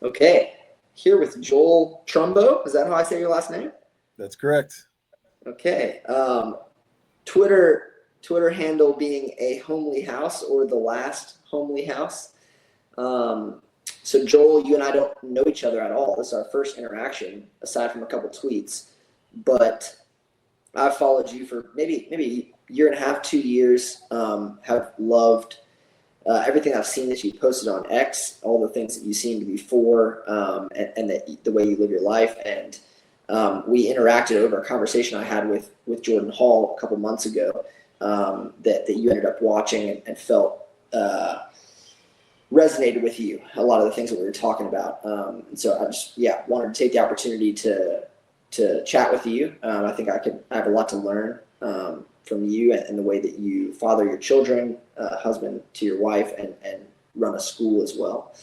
Okay, here with Joel Trumbo. Is that how I say your last name? That's correct. Okay. Twitter handle being a homely house or the last homely house. Um, so Joel, you and I don't know each other at all. This is our first interaction, aside from a couple tweets. But I've followed you for maybe a year and a half, 2 years. Have loved everything I've seen that you posted on X, all the things that you seem to be for, and the way you live your life. And we interacted over a conversation I had with Jordan Hall a couple months ago that you ended up watching and felt resonated with you, a lot of the things that we were talking about. And so I just, wanted to take the opportunity to chat with you. I think I have a lot to learn from you and the way that you father your children, husband to your wife, and run a school as well.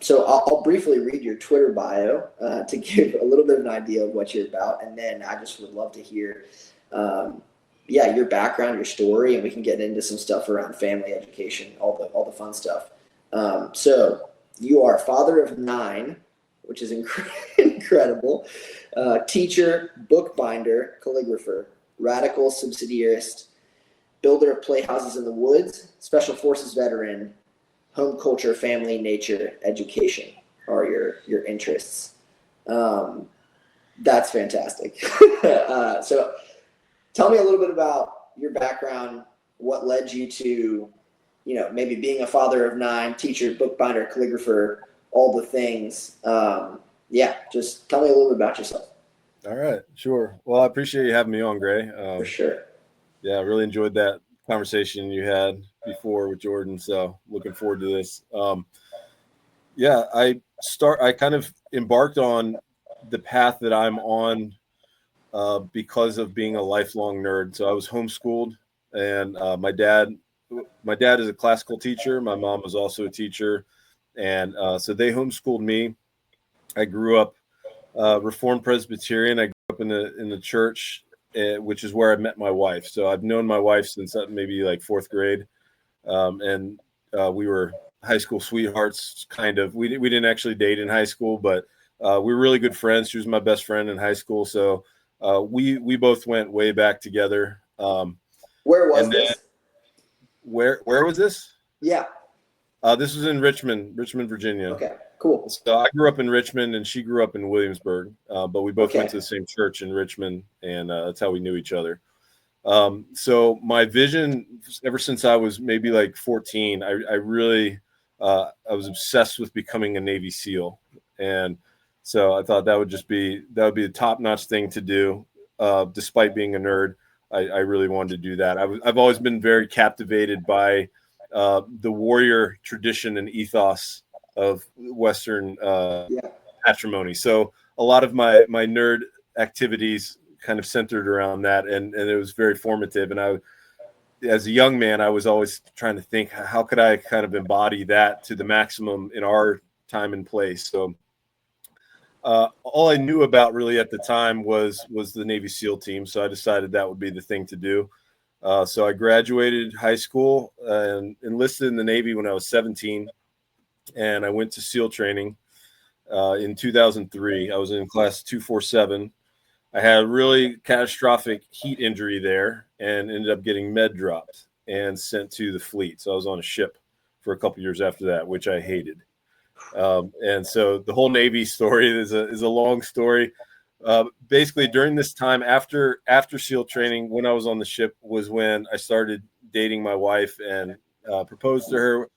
So I'll briefly read your Twitter bio to give a little bit of an idea of what you're about, and then I just would love to hear, your background, your story, and we can get into some stuff around family, education, all the fun stuff. So you are father of 9, which is incredible. Teacher, bookbinder, calligrapher, radical subsidiarist, builder of playhouses in the woods, special forces veteran, home culture, family, nature, education are your interests. That's fantastic. So tell me a little bit about your background, what led you to, maybe being a father of 9, teacher, bookbinder, calligrapher, all the things. Just tell me a little bit about yourself. All right, sure. Well, I appreciate you having me on, Gray. For sure. Yeah, I really enjoyed that conversation you had before with Jordan. So looking forward to this. I kind of embarked on the path that I'm on because of being a lifelong nerd. So I was homeschooled, and my dad is a classical teacher. My mom was also a teacher, and so they homeschooled me. I grew up Reformed Presbyterian. I grew up in the church, which is where I met my wife. So I've known my wife since maybe like 4th grade, and we were high school sweethearts. Kind of. We didn't actually date in high school, but we were really good friends. She was my best friend in high school, so we both went way back together. Where was this? Where was this? Yeah. This was in Richmond, Virginia. Okay, cool. So I grew up in Richmond, and she grew up in Williamsburg, but we both went to the same church in Richmond, and that's how we knew each other. So my vision, ever since I was maybe like 14, I really I was obsessed with becoming a Navy SEAL, and so I thought that would be a top-notch thing to do. Despite being a nerd, I really wanted to do that. I've always been very captivated by the warrior tradition and ethos of Western patrimony. So a lot of my nerd activities kind of centered around that, and it was very formative. And as a young man, I was always trying to think, how could I kind of embody that to the maximum in our time and place? So all I knew about really at the time was the Navy SEAL team. So I decided that would be the thing to do. So I graduated high school and enlisted in the Navy when I was 17, and I went to SEAL training in 2003. I was in class 247. I had a really catastrophic heat injury there and ended up getting med dropped and sent to the fleet. So I was on a ship for a couple years after that, which I hated. And so the whole Navy story is a long story. Basically, during this time after SEAL training, when I was on the ship, was when I started dating my wife and proposed to her,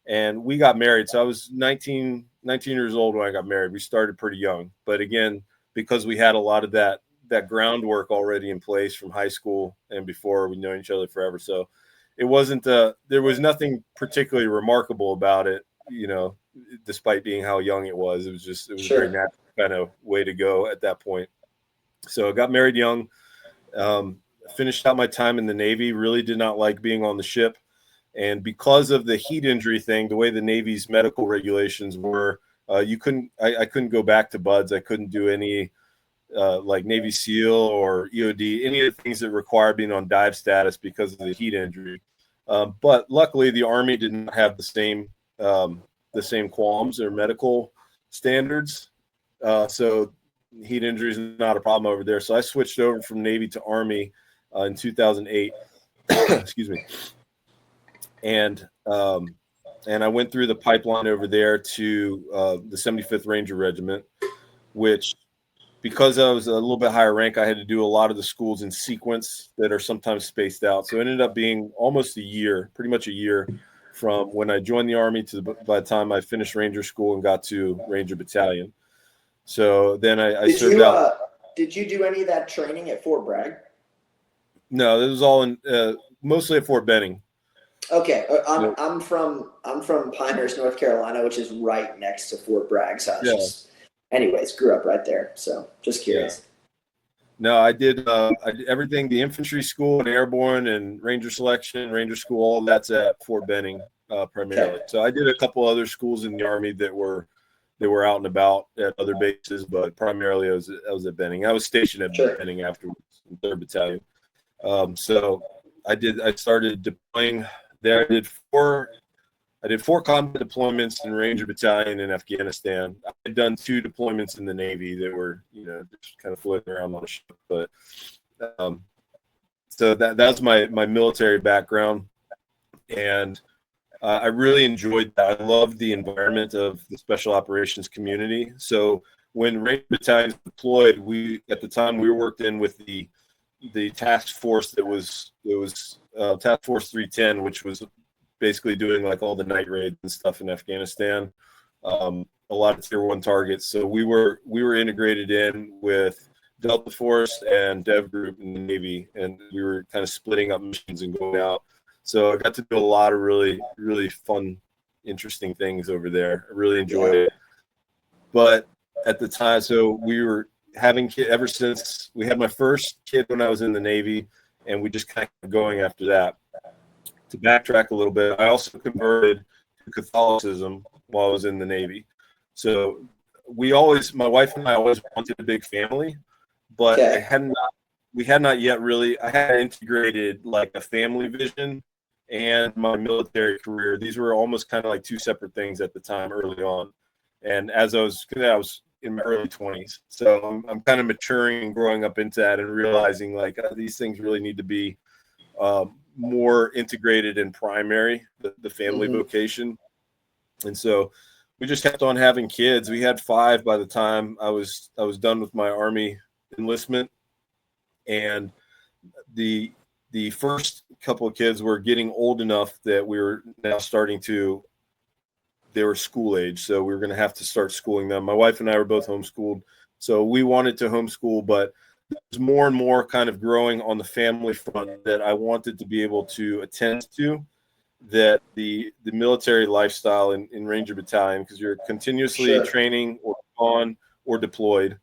and we got married. So I was 19 years old when I got married. We started pretty young, but again, because we had a lot of that groundwork already in place from high school and before, we'd known each other forever. So it wasn't there was nothing particularly remarkable about it, despite being how young it was. It was a very natural kind of way to go at that point. So I got married young, finished out my time in the Navy, really did not like being on the ship. And because of the heat injury thing, the way the Navy's medical regulations were, I couldn't go back to BUDS. I couldn't do any like Navy SEAL or EOD, any of the things that require being on dive status because of the heat injury. But luckily, the Army did not have the same qualms or medical standards. So heat injury is not a problem over there. So I switched over from Navy to Army in 2008. Excuse me. And I went through the pipeline over there to the 75th Ranger Regiment, which, because I was a little bit higher rank, I had to do a lot of the schools in sequence that are sometimes spaced out. So it ended up being almost a year, pretty much a year, from when I joined the Army to by the time I finished Ranger School and got to Ranger Battalion. So then I served out. Did you do any of that training at Fort Bragg? No, this was all in mostly at Fort Benning. Okay, I'm from Pinehurst, North Carolina, which is right next to Fort Bragg. So anyways, grew up right there. So just curious. Yeah. No, I did everything, the infantry school and airborne and Ranger selection, Ranger school, all that's at Fort Benning primarily. Okay. So I did a couple other schools in the Army that were out and about at other bases, but primarily I was at Benning. I was stationed at Benning afterwards in 3rd Battalion. So I started deploying there. I did four combat deployments in Ranger Battalion in Afghanistan. I had done 2 deployments in the Navy that were, just kind of floating around on the ship. But so that's my military background, and I really enjoyed that. I loved the environment of the special operations community. So when Ranger Battalion deployed, at the time we worked in with the task force that was Task Force 310, which was basically doing like all the night raids and stuff in Afghanistan, a lot of tier 1 targets. So we were integrated in with Delta Force and Dev Group in the Navy, and we were kind of splitting up missions and going out. So I got to do a lot of really, really fun, interesting things over there. I really enjoyed it. But at the time, so we were having kids ever since we had my first kid when I was in the Navy, and we just kind of going after that. To backtrack a little bit, I also converted to Catholicism while I was in the Navy. So my wife and I always wanted a big family, but we had not yet really, I had integrated like a family vision and my military career. These were almost kind of like 2 separate things at the time early on. And I was in my early 20s. So I'm kind of maturing and growing up into that and realizing like these things really need to be more integrated and primary, the family vocation. And so we just kept on having kids. We had 5 by the time I was done with my Army enlistment. And the first couple of kids were getting old enough that we were now they were school age. So we were going to have to start schooling them. My wife and I were both homeschooled. So we wanted to homeschool, but there's more and more kind of growing on the family front that I wanted to be able to attend to, that the military lifestyle in Ranger Battalion, because you're continuously training or on or deployed.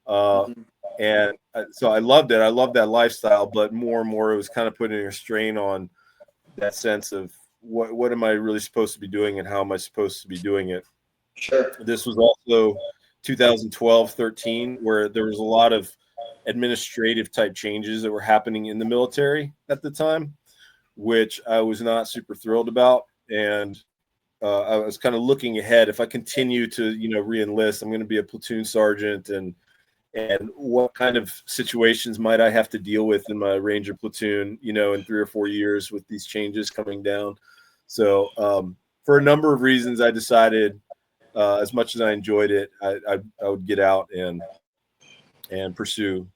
And so I loved it. I loved that lifestyle, but more and more it was kind of putting a strain on that sense of what am I really supposed to be doing and how am I supposed to be doing it? Sure. This was also 2012-13, where there was a lot of administrative type changes that were happening in the military at the time, which I was not super thrilled about. And I was kind of looking ahead. If I continue to, re-enlist, I'm going to be a platoon sergeant, and what kind of situations might I have to deal with in my Ranger platoon, in 3 or 4 years with these changes coming down. So for a number of reasons, I decided, as much as I enjoyed it, I would get out and pursue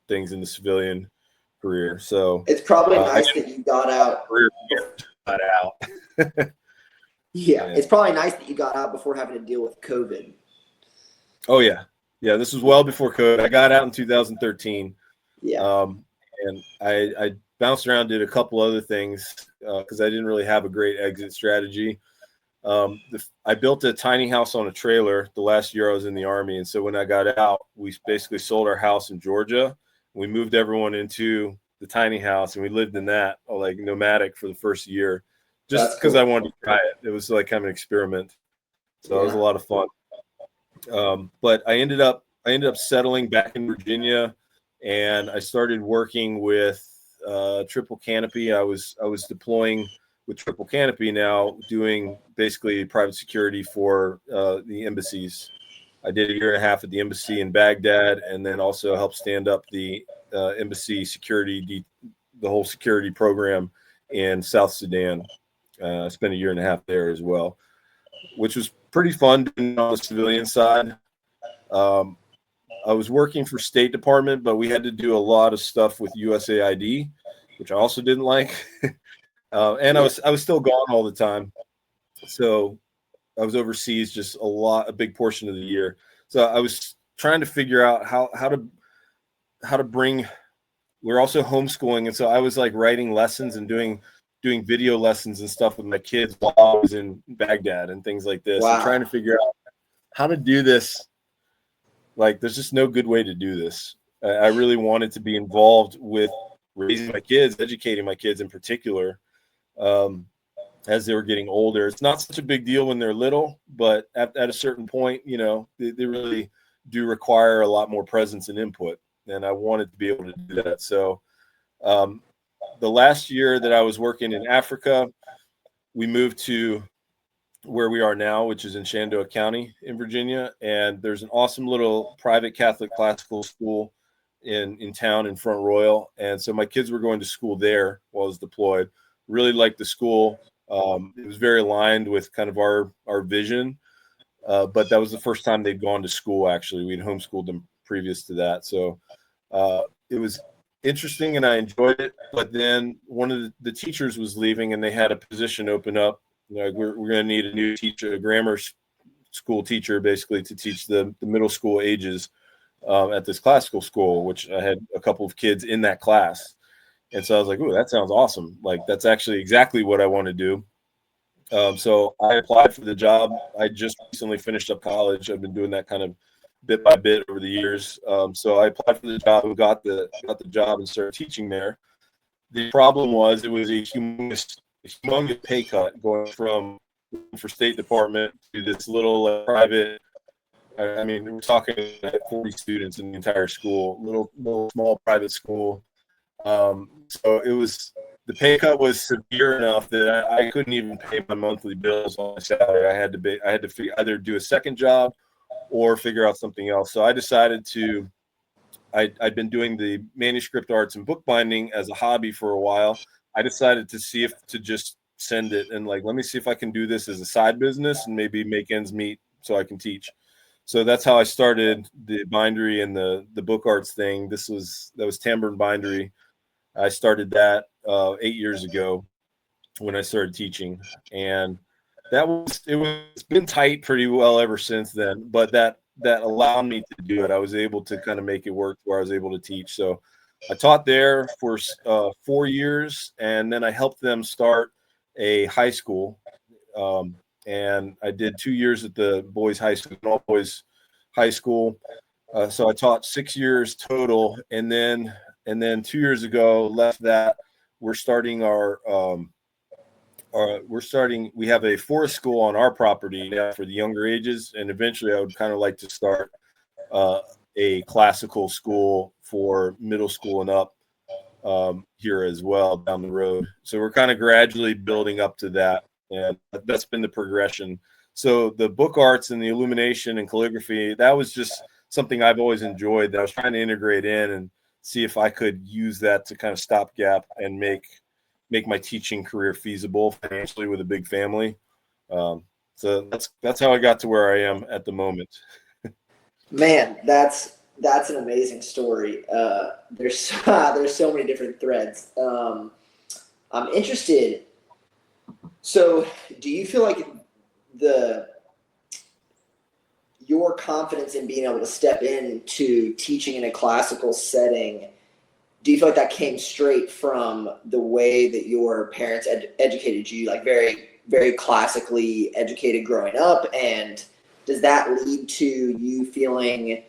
things in the civilian career. So it's probably nice that you got out. Yeah, it's probably nice that you got out before having to deal with COVID. Oh yeah. This was well before COVID. I got out in 2013. Yeah. And I bounced around, did a couple other things because I didn't really have a great exit strategy. I built a tiny house on a trailer the last year I was in the Army. And so when I got out, we basically sold our house in Georgia. We moved everyone into the tiny house, and we lived in that, like nomadic, for the first year, just because I wanted to try it. It was like kind of an experiment. So it was a lot of fun. But I ended up settling back in Virginia, and I started working with Triple Canopy. I was deploying with Triple Canopy now, doing basically private security for the embassies I did a year and a half at the embassy in Baghdad, and then also helped stand up the embassy security, the whole security program in South Sudan. I spent a year and a half there as well, which was pretty fun doing on the civilian side. I was working for State Department, but we had to do a lot of stuff with USAID, which I also didn't like. And I was still gone all the time, so I was overseas just a big portion of the year. So I was trying to figure out how to bring. We're also homeschooling, and so I was like writing lessons and doing video lessons and stuff with my kids while I was in Baghdad and things like this, and trying to figure out how to do this. Like, there's just no good way to do this. I really wanted to be involved with raising my kids, educating my kids in particular, as they were getting older. It's not such a big deal when they're little, but at a certain point, you know, they really do require a lot more presence and input. And I wanted to be able to do that. So the last year that I was working in Africa, we moved to where we are now, which is in Shenandoah County in Virginia. And there's an awesome little private Catholic classical school in town in Front Royal. And so my kids were going to school there while I was deployed. Really liked the school. It was very aligned with kind of our vision. But that was the first time they'd gone to school, actually. We'd homeschooled them previous to that. So it was interesting and I enjoyed it. But then one of the teachers was leaving and they had a position open up. Like, we're going to need a new teacher, a grammar school teacher, basically, to teach the middle school ages at this classical school, which I had a couple of kids in that class. And so I was like, "Ooh, that sounds awesome. Like, that's actually exactly what I want to do." So I applied for the job. I just recently finished up college. I've been doing that kind of bit by bit over the years. So I applied for the job and got the job and started teaching there. The problem was it was a humongous pay cut going from for State Department to this little private. I mean, we're talking 40 students in the entire school, little small private school. So the pay cut was severe enough that I couldn't even pay my monthly bills on my salary. I had to either do a second job or figure out something else. So I decided I'd been doing the manuscript arts and bookbinding as a hobby for a while. I decided to see if to just send it and let me see if I can do this as a side business and maybe make ends meet so I can teach. So that's how I started the bindery and the book arts thing. That was Tambourine Bindery. I started that 8 years ago when I started teaching, and it's been tight pretty well ever since then. But that allowed me to do it. I was able to kind of make it work where I was able to teach. So I taught there for 4 years, and then I helped them start a high school. And I did 2 years at the boys' high school, all boys high school. So I taught 6 years total, and then 2 years ago left that. We're starting we have a forest school on our property now for the younger ages, and eventually I would kind of like to start a classical school for middle school and up here as well down the road. So we're kind of gradually building up to that, and that's been the progression. So the book arts and the illumination and calligraphy, that was just something I've always enjoyed that I was trying to integrate in and see if I could use that to kind of stopgap and make my teaching career feasible financially with a big family. So that's how I got to where I am at the moment. Man, that's an amazing story. There's so many different threads. I'm interested. So, do you feel like your confidence in being able to step into teaching in a classical setting, do you feel like that came straight from the way that your parents educated you, like very, very classically educated growing up? And does that lead to you feeling,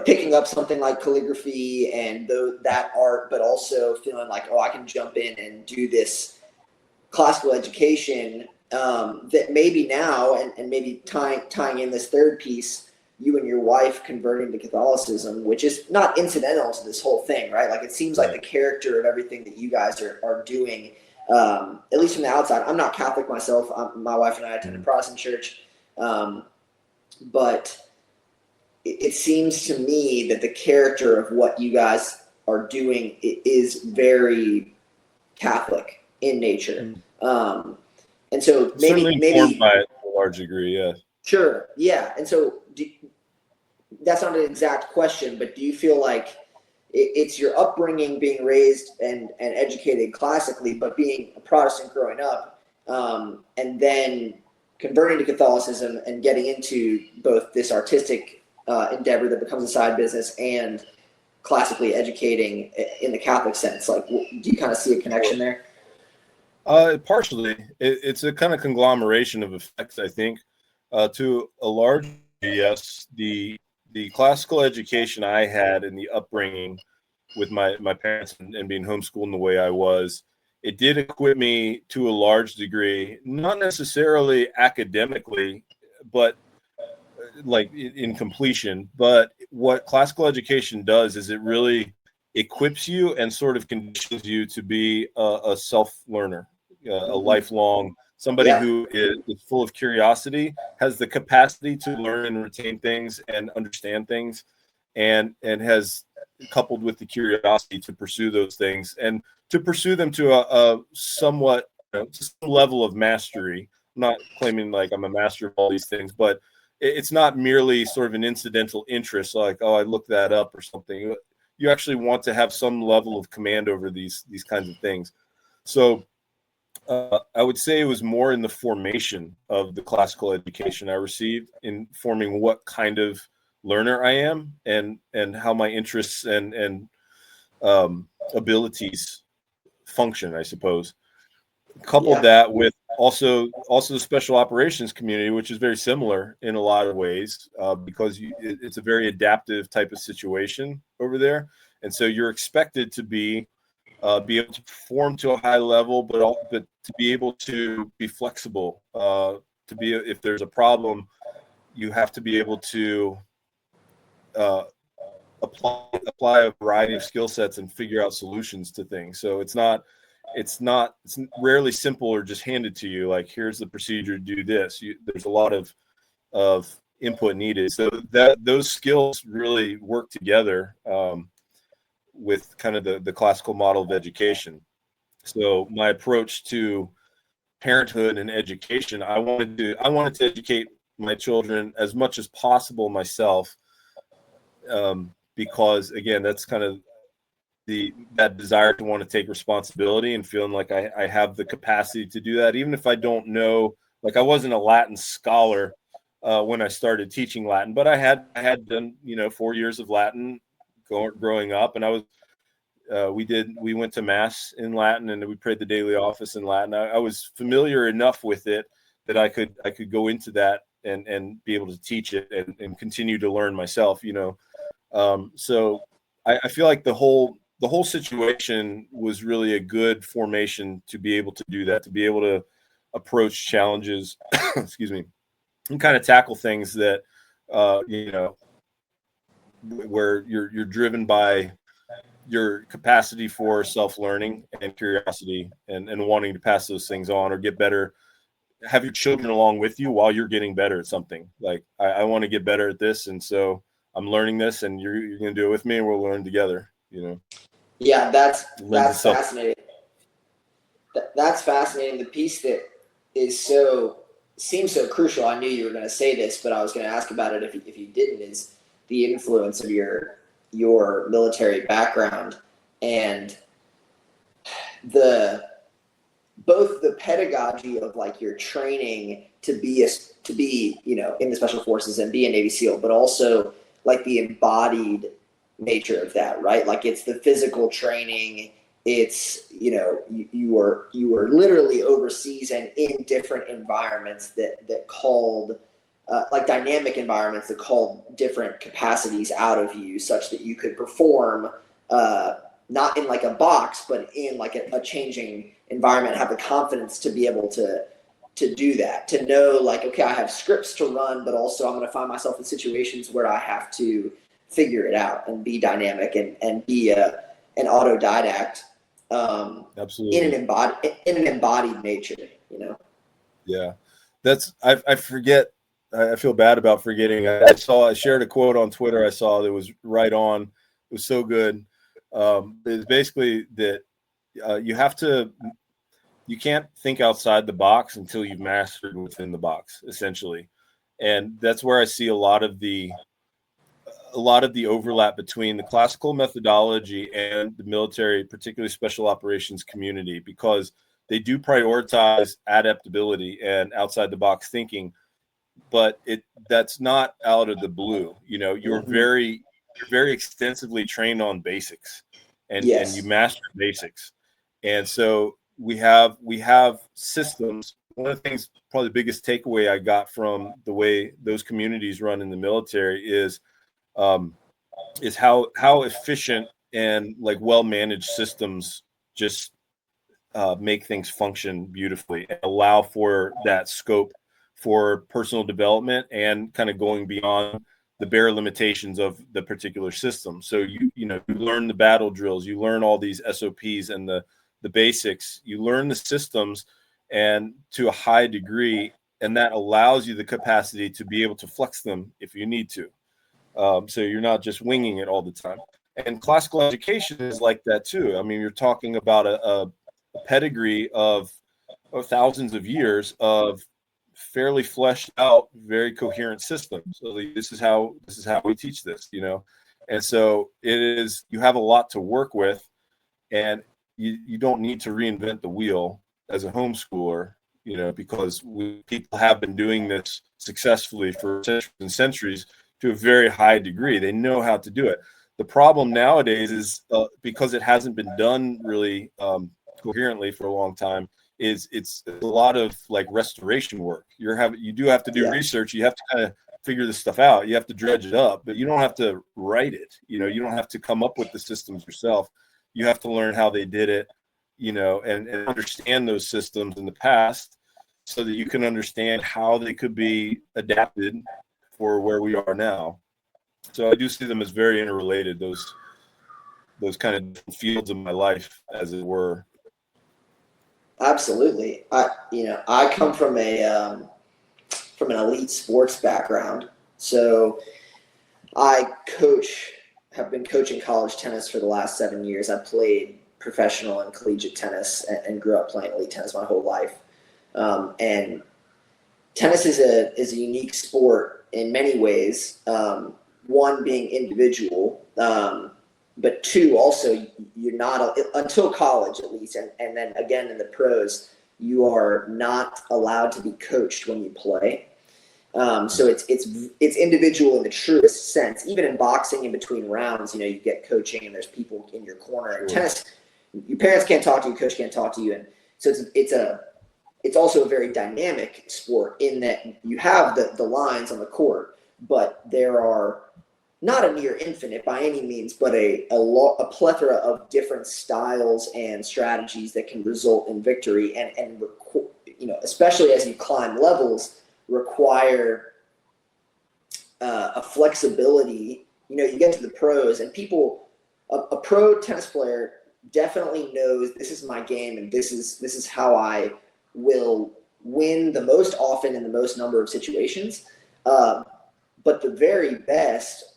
picking up something like calligraphy and that art, but also feeling like, oh, I can jump in and do this classical education that maybe now, and maybe tying in this third piece, you and your wife converting to Catholicism, which is not incidental to this whole thing, right? Like, it seems like the character of everything that you guys are doing, at least from the outside. I'm not Catholic myself. My wife and I attend a Protestant church, but it seems to me that the character of what you guys are doing is very Catholic in nature. And so Certainly informed maybe by it to a large degree, yeah. sure, yeah. And so that's not an exact question, but do you feel like it's your upbringing, being raised and educated classically, but being a Protestant growing up, and then converting to Catholicism and getting into both this artistic endeavor that becomes a side business and classically educating in the Catholic sense? Like, do you kind of see a connection there? Partially, it's a kind of conglomeration of effects, I think. To a large degree, yes, the classical education I had and the upbringing with my parents and being homeschooled in the way I was, it did equip me to a large degree, not necessarily academically, but like in completion. But what classical education does is it really equips you and sort of conditions you to be a self-learner, a lifelong somebody Yeah. who is full of curiosity, has the capacity to learn and retain things and understand things, and has coupled with the curiosity to pursue those things and to pursue them to a somewhat, to some level of mastery. I'm not claiming like I'm a master of all these things, but it's not merely sort of an incidental interest, like, oh, I looked that up or something. You actually want to have some level of command over these kinds of things. So I would say it was more in the formation of the classical education I received in forming what kind of learner I am and how my interests and abilities function, I suppose. Coupled Yeah. that with also the special operations community, which is very similar in a lot of ways, because it's a very adaptive type of situation over there, and so you're expected to be able to perform to a high level, but to be able to be flexible. To be, if there's a problem, you have to be able to uh, apply a variety of skill sets and figure out solutions to things. So it's rarely simple or just handed to you like, here's the procedure, do this. There's a lot of input needed, so that those skills really work together with kind of the classical model of education. So my approach to parenthood and education, I wanted to educate my children as much as possible myself, because again, that's kind of that desire to want to take responsibility and feeling like I have the capacity to do that, even if I don't know. Like, I wasn't a Latin scholar when I started teaching Latin, but I had done 4 years of Latin growing up, and I was we went to mass in Latin and we prayed the daily office in Latin. I was familiar enough with it that I could go into that and be able to teach it and continue to learn myself. So I feel like the whole situation was really a good formation to be able to do that, to be able to approach challenges, excuse me, and kind of tackle things that where you're driven by your capacity for self-learning and curiosity and wanting to pass those things on or get better, have your children along with you while you're getting better at something. Like, I want to get better at this, and so I'm learning this, and you're going to do it with me, and we'll learn together. Yeah, Lends that's itself. fascinating. That's fascinating. The piece that seems so crucial. I knew you were going to say this, but I was going to ask about it if you didn't. Is the influence of your military background and the both the pedagogy of like your training to be in the special forces and be a Navy SEAL, but also like the embodied nature of that, right? Like, it's the physical training. It's you were literally overseas and in different environments that called like dynamic environments that called different capacities out of you, such that you could perform not in like a box, but in like a changing environment, have the confidence to be able to do that, to know like, okay, I have scripts to run, but also I'm going to find myself in situations where I have to figure it out and be dynamic and be an autodidact Absolutely. in an embodied nature, Yeah, that's I forget I feel bad about forgetting. I shared a quote on Twitter I saw that was right on. It was so good. It's basically that you can't think outside the box until you've mastered within the box, essentially. And that's where I see a lot of the overlap between the classical methodology and the military, particularly special operations community, because they do prioritize adaptability and outside the box thinking, but that's not out of the blue. You're very extensively trained on basics, and you Yes. master basics. And so we have systems. One of the things, probably the biggest takeaway I got from the way those communities run in the military is how efficient and like well managed systems just make things function beautifully and allow for that scope for personal development and kind of going beyond the bare limitations of the particular system. So you learn the battle drills, you learn all these SOPs and the basics, you learn the systems and to a high degree, and that allows you the capacity to be able to flex them if you need to. So you're not just winging it all the time. And classical education is like that too. I mean, you're talking about a pedigree of thousands of years of fairly fleshed out, very coherent systems. So this is how we teach this, And so you have a lot to work with, and you don't need to reinvent the wheel as a homeschooler, because people have been doing this successfully for centuries and centuries to a very high degree. They know how to do it. The problem nowadays is because it hasn't been done really coherently for a long time, is it's a lot of like restoration work. You do have to do research. You have to kind of figure this stuff out. You have to dredge it up, but you don't have to write it. You don't have to come up with the systems yourself. You have to learn how they did it, and understand those systems in the past so that you can understand how they could be adapted for where we are now. So I do see them as very interrelated, those kind of fields of my life, as it were. Absolutely. I come from an elite sports background. So have been coaching college tennis for the last 7 years. I played professional and collegiate tennis and grew up playing elite tennis my whole life. And tennis is a unique sport in many ways. One being individual, but two, also you're not, until college at least, and then again in the pros, you are not allowed to be coached when you play. So it's individual in the truest sense. Even in boxing, in between rounds, you get coaching and there's people in your corner. In tennis, your parents can't talk to you, coach can't talk to you, and so it's also a very dynamic sport in that you have the lines on the court, but there are not a near infinite by any means, but a plethora of different styles and strategies that can result in victory, and especially as you climb levels, require a flexibility. You get to the pros, and a pro tennis player definitely knows, this is my game, and this is how I will win the most often in the most number of situations. But the very best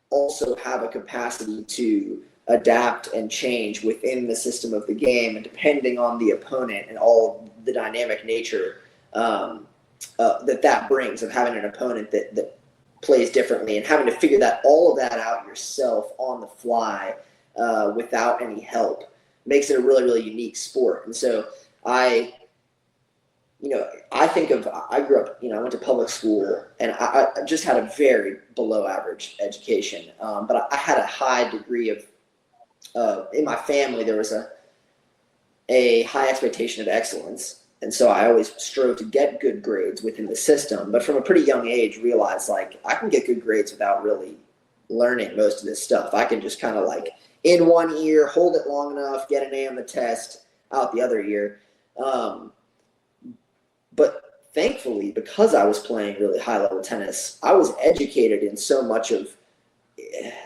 also have a capacity to adapt and change within the system of the game, and depending on the opponent and all the dynamic nature that brings, of having an opponent that plays differently and having to figure all of that out yourself on the fly without any help makes it a really, really unique sport. And so I grew up, I went to public school, and I just had a very below average education. But I had a high degree of, in my family, there was a high expectation of excellence. And so I always strove to get good grades within the system. But from a pretty young age, realized like I can get good grades without really learning most of this stuff. I can just kind of like in one ear, hold it long enough, get an A on the test, out the other ear. But thankfully, because I was playing really high-level tennis, I was educated in so much of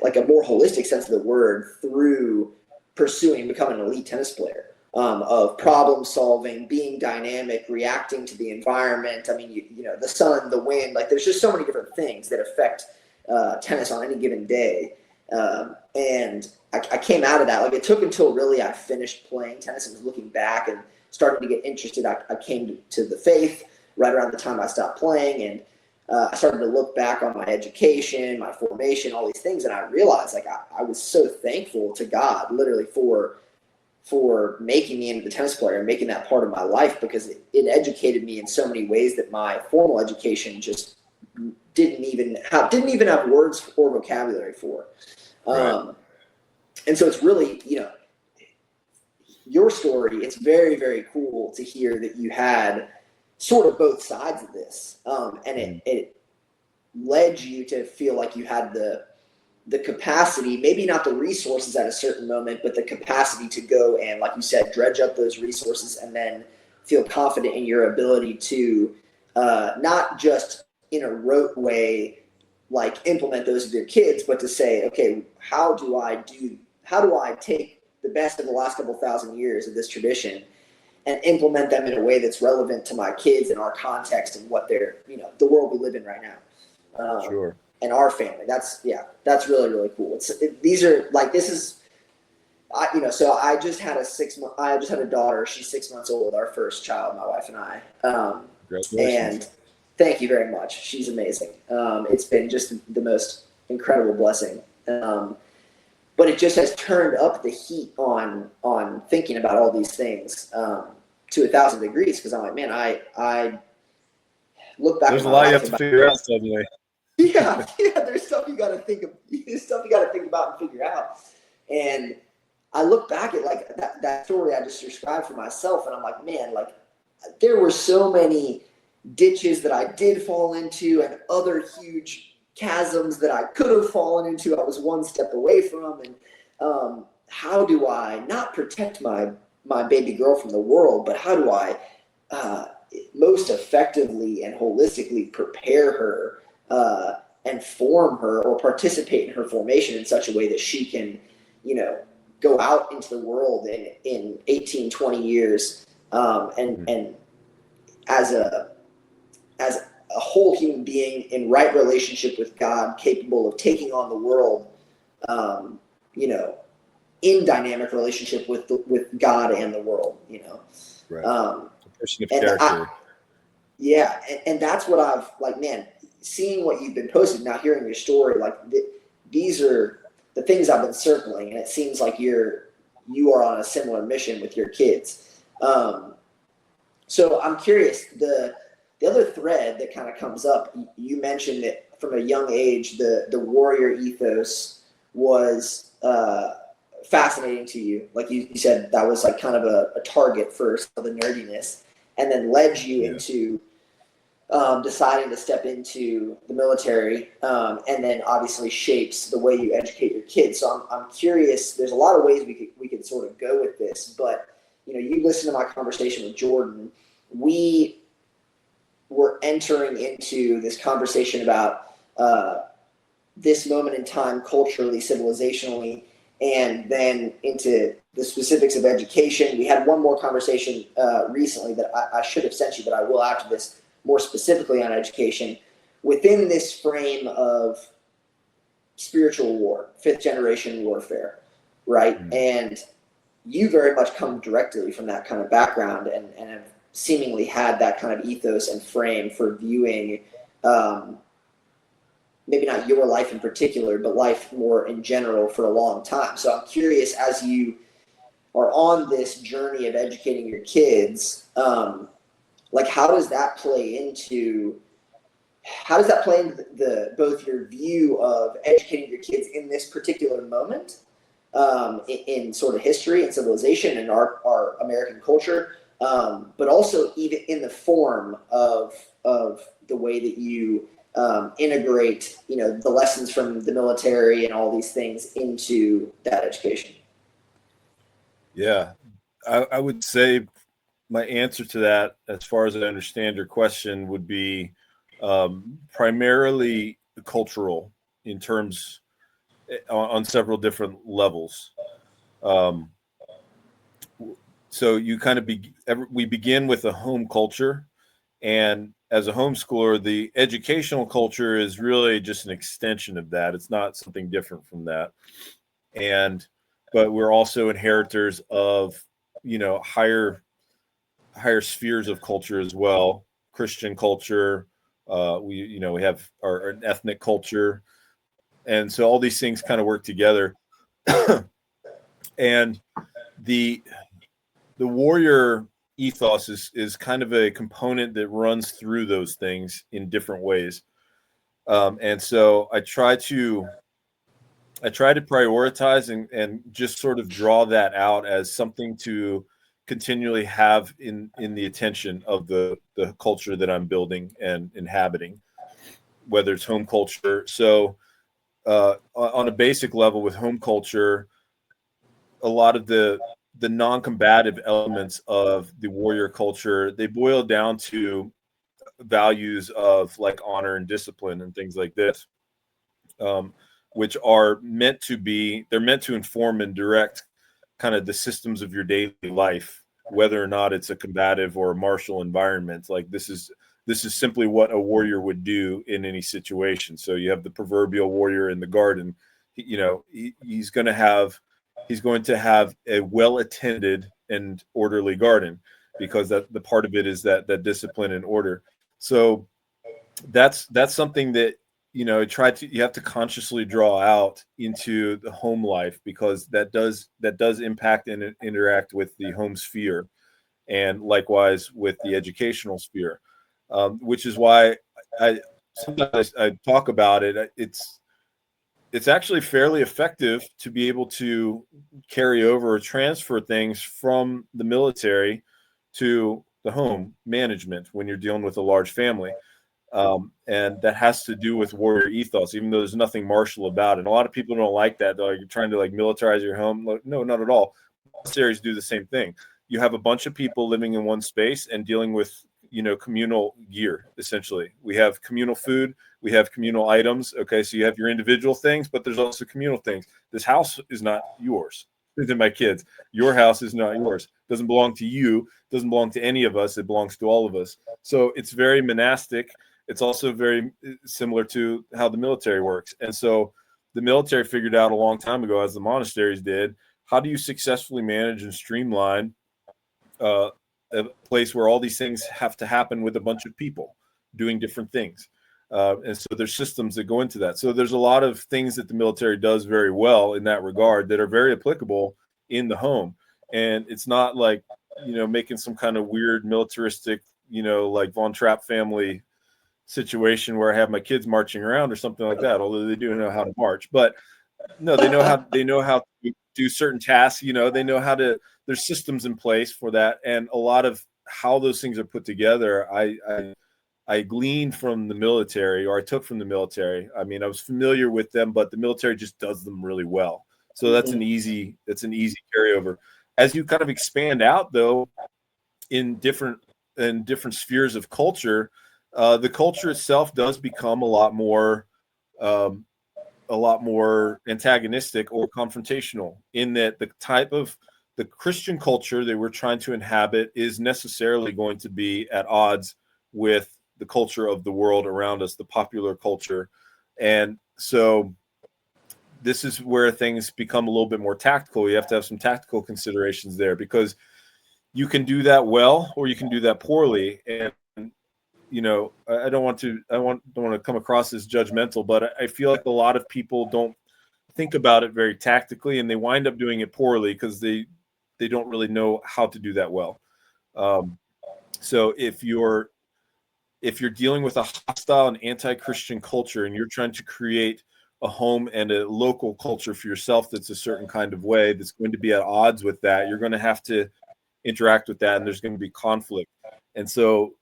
like a more holistic sense of the word through becoming an elite tennis player. of problem solving, being dynamic, reacting to the environment. I mean, you know, the sun, the wind, like there's just so many different things that affect tennis on any given day. And I came out of that. Like it took until really I finished playing tennis and was looking back and starting to get interested. I came to the faith right around the time I stopped playing, and I started to look back on my education, my formation, all these things, and I realized like I was so thankful to God, literally for making me into the tennis player and making that part of my life, because it educated me in so many ways that my formal education just didn't even have words or vocabulary for. Right. And so it's really, you know, your story, it's very, very cool to hear that you had sort of both sides of this. And it led you to feel like you had the capacity, maybe not the resources at a certain moment, but the capacity to go and, like you said, dredge up those resources and then feel confident in your ability to not just in a rote way, like implement those with your kids, but to say, okay, how do I take the best of the last couple thousand years of this tradition and implement them in a way that's relevant to my kids and our context and what they're, you know, the world we live in right now. Sure. And our family. That's really, really cool. These are like, this is, you know, so I just had a daughter. She's 6 months old, our first child, my wife and I. Congratulations. And thank you very much. She's amazing. It's been just the most incredible blessing. But it just has turned up the heat on thinking about all these things to 1,000 degrees. Because I'm like, man, I look back. There's a lot you have to figure out suddenly. Yeah. There's stuff you got to think of. There's stuff you got to think about and figure out. And I look back at like that story I just described for myself, and I'm like, man, like there were so many ditches that I did fall into, and other huge chasms that I could have fallen into. I was one step away from, and how do I not protect my baby girl from the world, but how do I most effectively and holistically prepare her and form her or participate in her formation in such a way that she can, you know, go out into the world in 18, 20 years and as a whole human being in right relationship with God, capable of taking on the world, you know, in dynamic relationship with God and the world, you know. Right. A person of character. And that's what I've like, man, seeing what you've been posting, now hearing your story, like these are the things I've been circling, and it seems like you are on a similar mission with your kids. So I'm curious, the other thread that kind of comes up, you mentioned that from a young age, the warrior ethos was fascinating to you. Like you said, that was like kind of a target first of the nerdiness, and then led you into deciding to step into the military, and then obviously shapes the way you educate your kids. So I'm curious, there's a lot of ways we could sort of go with this, but you know, you listen to my conversation with Jordan, we were entering into this conversation about this moment in time, culturally, civilizationally, and then into the specifics of education. We had one more conversation recently that I should have sent you, but I will after this, more specifically on education, within this frame of spiritual war, 5th generation warfare, right? Mm-hmm. And you very much come directly from that kind of background and have seemingly had that kind of ethos and frame for viewing maybe not your life in particular, but life more in general for a long time. So I'm curious, as you are on this journey of educating your kids, like how does that play into the both your view of educating your kids in this particular moment in sort of history and civilization and our American culture, but also even in the form of the way that you integrate, you know, the lessons from the military and all these things into that education? Yeah, I would say my answer to that, as far as I understand your question, would be primarily cultural in terms on several different levels. so you kind of we begin with a home culture, and as a homeschooler, the educational culture is really just an extension of that. It's not something different from that. And but we're also inheritors of, higher spheres of culture as well. Christian culture, we have our ethnic culture, and so all these things kind of work together. And the warrior ethos is kind of a component that runs through those things in different ways. And so I try to prioritize and just sort of draw that out as something to continually have in the attention of the culture that I'm building and inhabiting, whether it's home culture. So on a basic level with home culture, a lot of the non-combative elements of the warrior culture, they boil down to values of like honor and discipline and things like this, which are they're meant to inform and direct kind of the systems of your daily life, whether or not it's a combative or a martial environment. Like this is simply what a warrior would do in any situation. So you have the proverbial warrior in the garden. He's going to have a well-attended and orderly garden, because that the part of it is that discipline and order. So that's something that you have to consciously draw out into the home life, because that does impact and interact with the home sphere, and likewise with the educational sphere, which is why sometimes I talk about it. It's actually fairly effective to be able to carry over or transfer things from the military to the home management when you're dealing with a large family. And that has to do with warrior ethos, even though there's nothing martial about it. And a lot of people don't like that. They're like, you're trying to like militarize your home. No, not at all. Militaries do the same thing. You have a bunch of people living in one space and dealing with, communal gear. Essentially, we have communal food, we have communal items. Okay, so you have your individual things, but there's also communal things. This house is not yours. It's my kids. Your house is not yours. It doesn't belong to you. It doesn't belong to any of us. It belongs to all of us. So it's very monastic. It's also very similar to how the military works. And so the military figured out a long time ago, as the monasteries did, how do you successfully manage and streamline a place where all these things have to happen with a bunch of people doing different things. And so there's systems that go into that. So there's a lot of things that the military does very well in that regard that are very applicable in the home. And it's not like, making some kind of weird militaristic, like Von Trapp family situation where I have my kids marching around or something like that, although they do know how to march. But no, they know how to do certain tasks. They know how to. There's systems in place for that, and a lot of how those things are put together, I gleaned from the military, or I took from the military. I mean, I was familiar with them, but the military just does them really well. So that's an easy carryover. As you kind of expand out, though, in different spheres of culture, the culture itself does become a lot more antagonistic or confrontational, in that the type of the Christian culture that we're trying to inhabit is necessarily going to be at odds with the culture of the world around us, the popular culture. And so this is where things become a little bit more tactical. You have to have some tactical considerations there, because you can do that well or you can do that poorly. And I don't want to come across as judgmental, but I feel like a lot of people don't think about it very tactically, and they wind up doing it poorly because they don't really know how to do that well. So if you're dealing with a hostile and anti-Christian culture, and you're trying to create a home and a local culture for yourself that's a certain kind of way, that's going to be at odds with that, you're going to have to interact with that, and there's going to be conflict. And so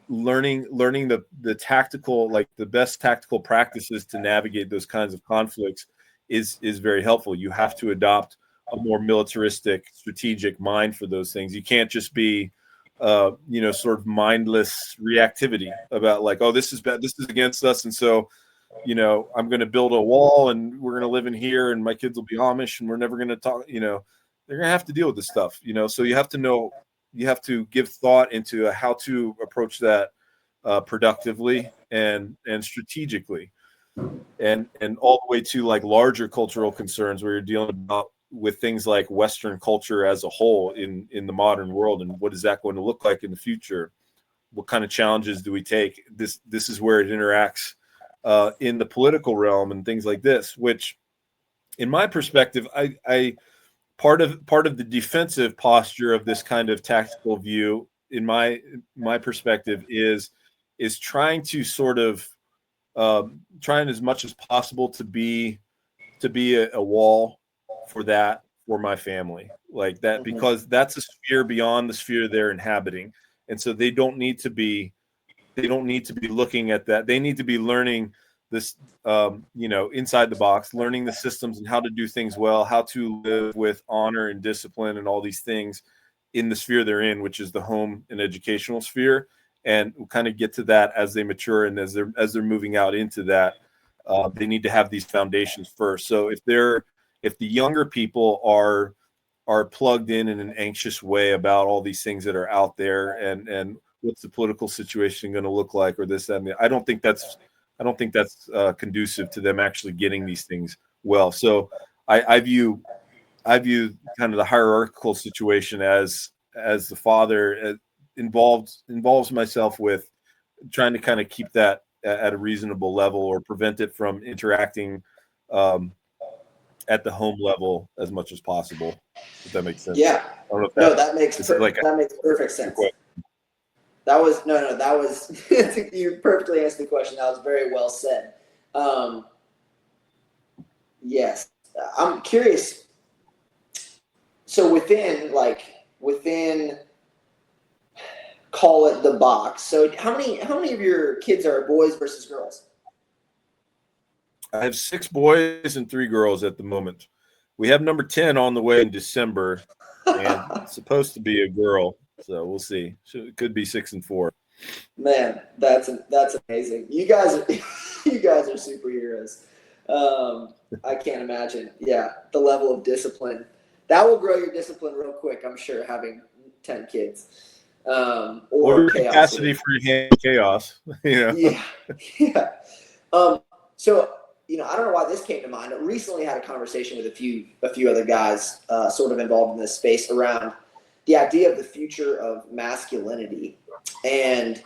learning the tactical, like the best tactical practices to navigate those kinds of conflicts is very helpful. You have to adopt a more militaristic, strategic mind for those things. You can't just be sort of mindless reactivity about like, oh, this is bad, this is against us, and so I'm going to build a wall and we're going to live in here and my kids will be Amish and we're never going to talk. they're gonna have to deal with this stuff, you know. So you have to give thought into how to approach that productively and strategically, and all the way to like larger cultural concerns where you're dealing about with things like Western culture as a whole in the modern world, and what is that going to look like in the future? What kind of challenges do we take? This is where it interacts in the political realm and things like this, which in my perspective, I part of the defensive posture of this kind of tactical view, in my perspective, is trying to sort of trying as much as possible to be a wall for my family, like that, Mm-hmm. because that's a sphere beyond the sphere they're inhabiting, and so they don't need to be looking at that. They need to be learning this, inside the box, learning the systems and how to do things well, how to live with honor and discipline and all these things in the sphere they're in, which is the home and educational sphere. And we'll kind of get to that as they mature and as they're moving out into that. They need to have these foundations first. So if the younger people are plugged in an anxious way about all these things that are out there, and what's the political situation going to look like, or this, that, and I don't think that's conducive to them actually getting these things well. So I view kind of the hierarchical situation as the father involves myself with trying to kind of keep that at a reasonable level, or prevent it from interacting at the home level as much as possible, if that makes sense. Yeah. I don't know if that makes perfect sense. That was that was you perfectly answered the question. That was very well said. Yes, I'm curious. So within call it the box. So how many of your kids are boys versus girls? I have 6 boys and 3 girls at the moment. We have number 10 on the way in December, and it's supposed to be a girl. So we'll see. So it could be 6 and 4. Man, that's amazing. You guys are superheroes. I can't imagine. Yeah, the level of discipline that will grow your discipline real quick. I'm sure, having 10 kids. Or capacity for chaos. Yeah. So I don't know why this came to mind. I recently had a conversation with a few other guys sort of involved in this space around the idea of the future of masculinity. And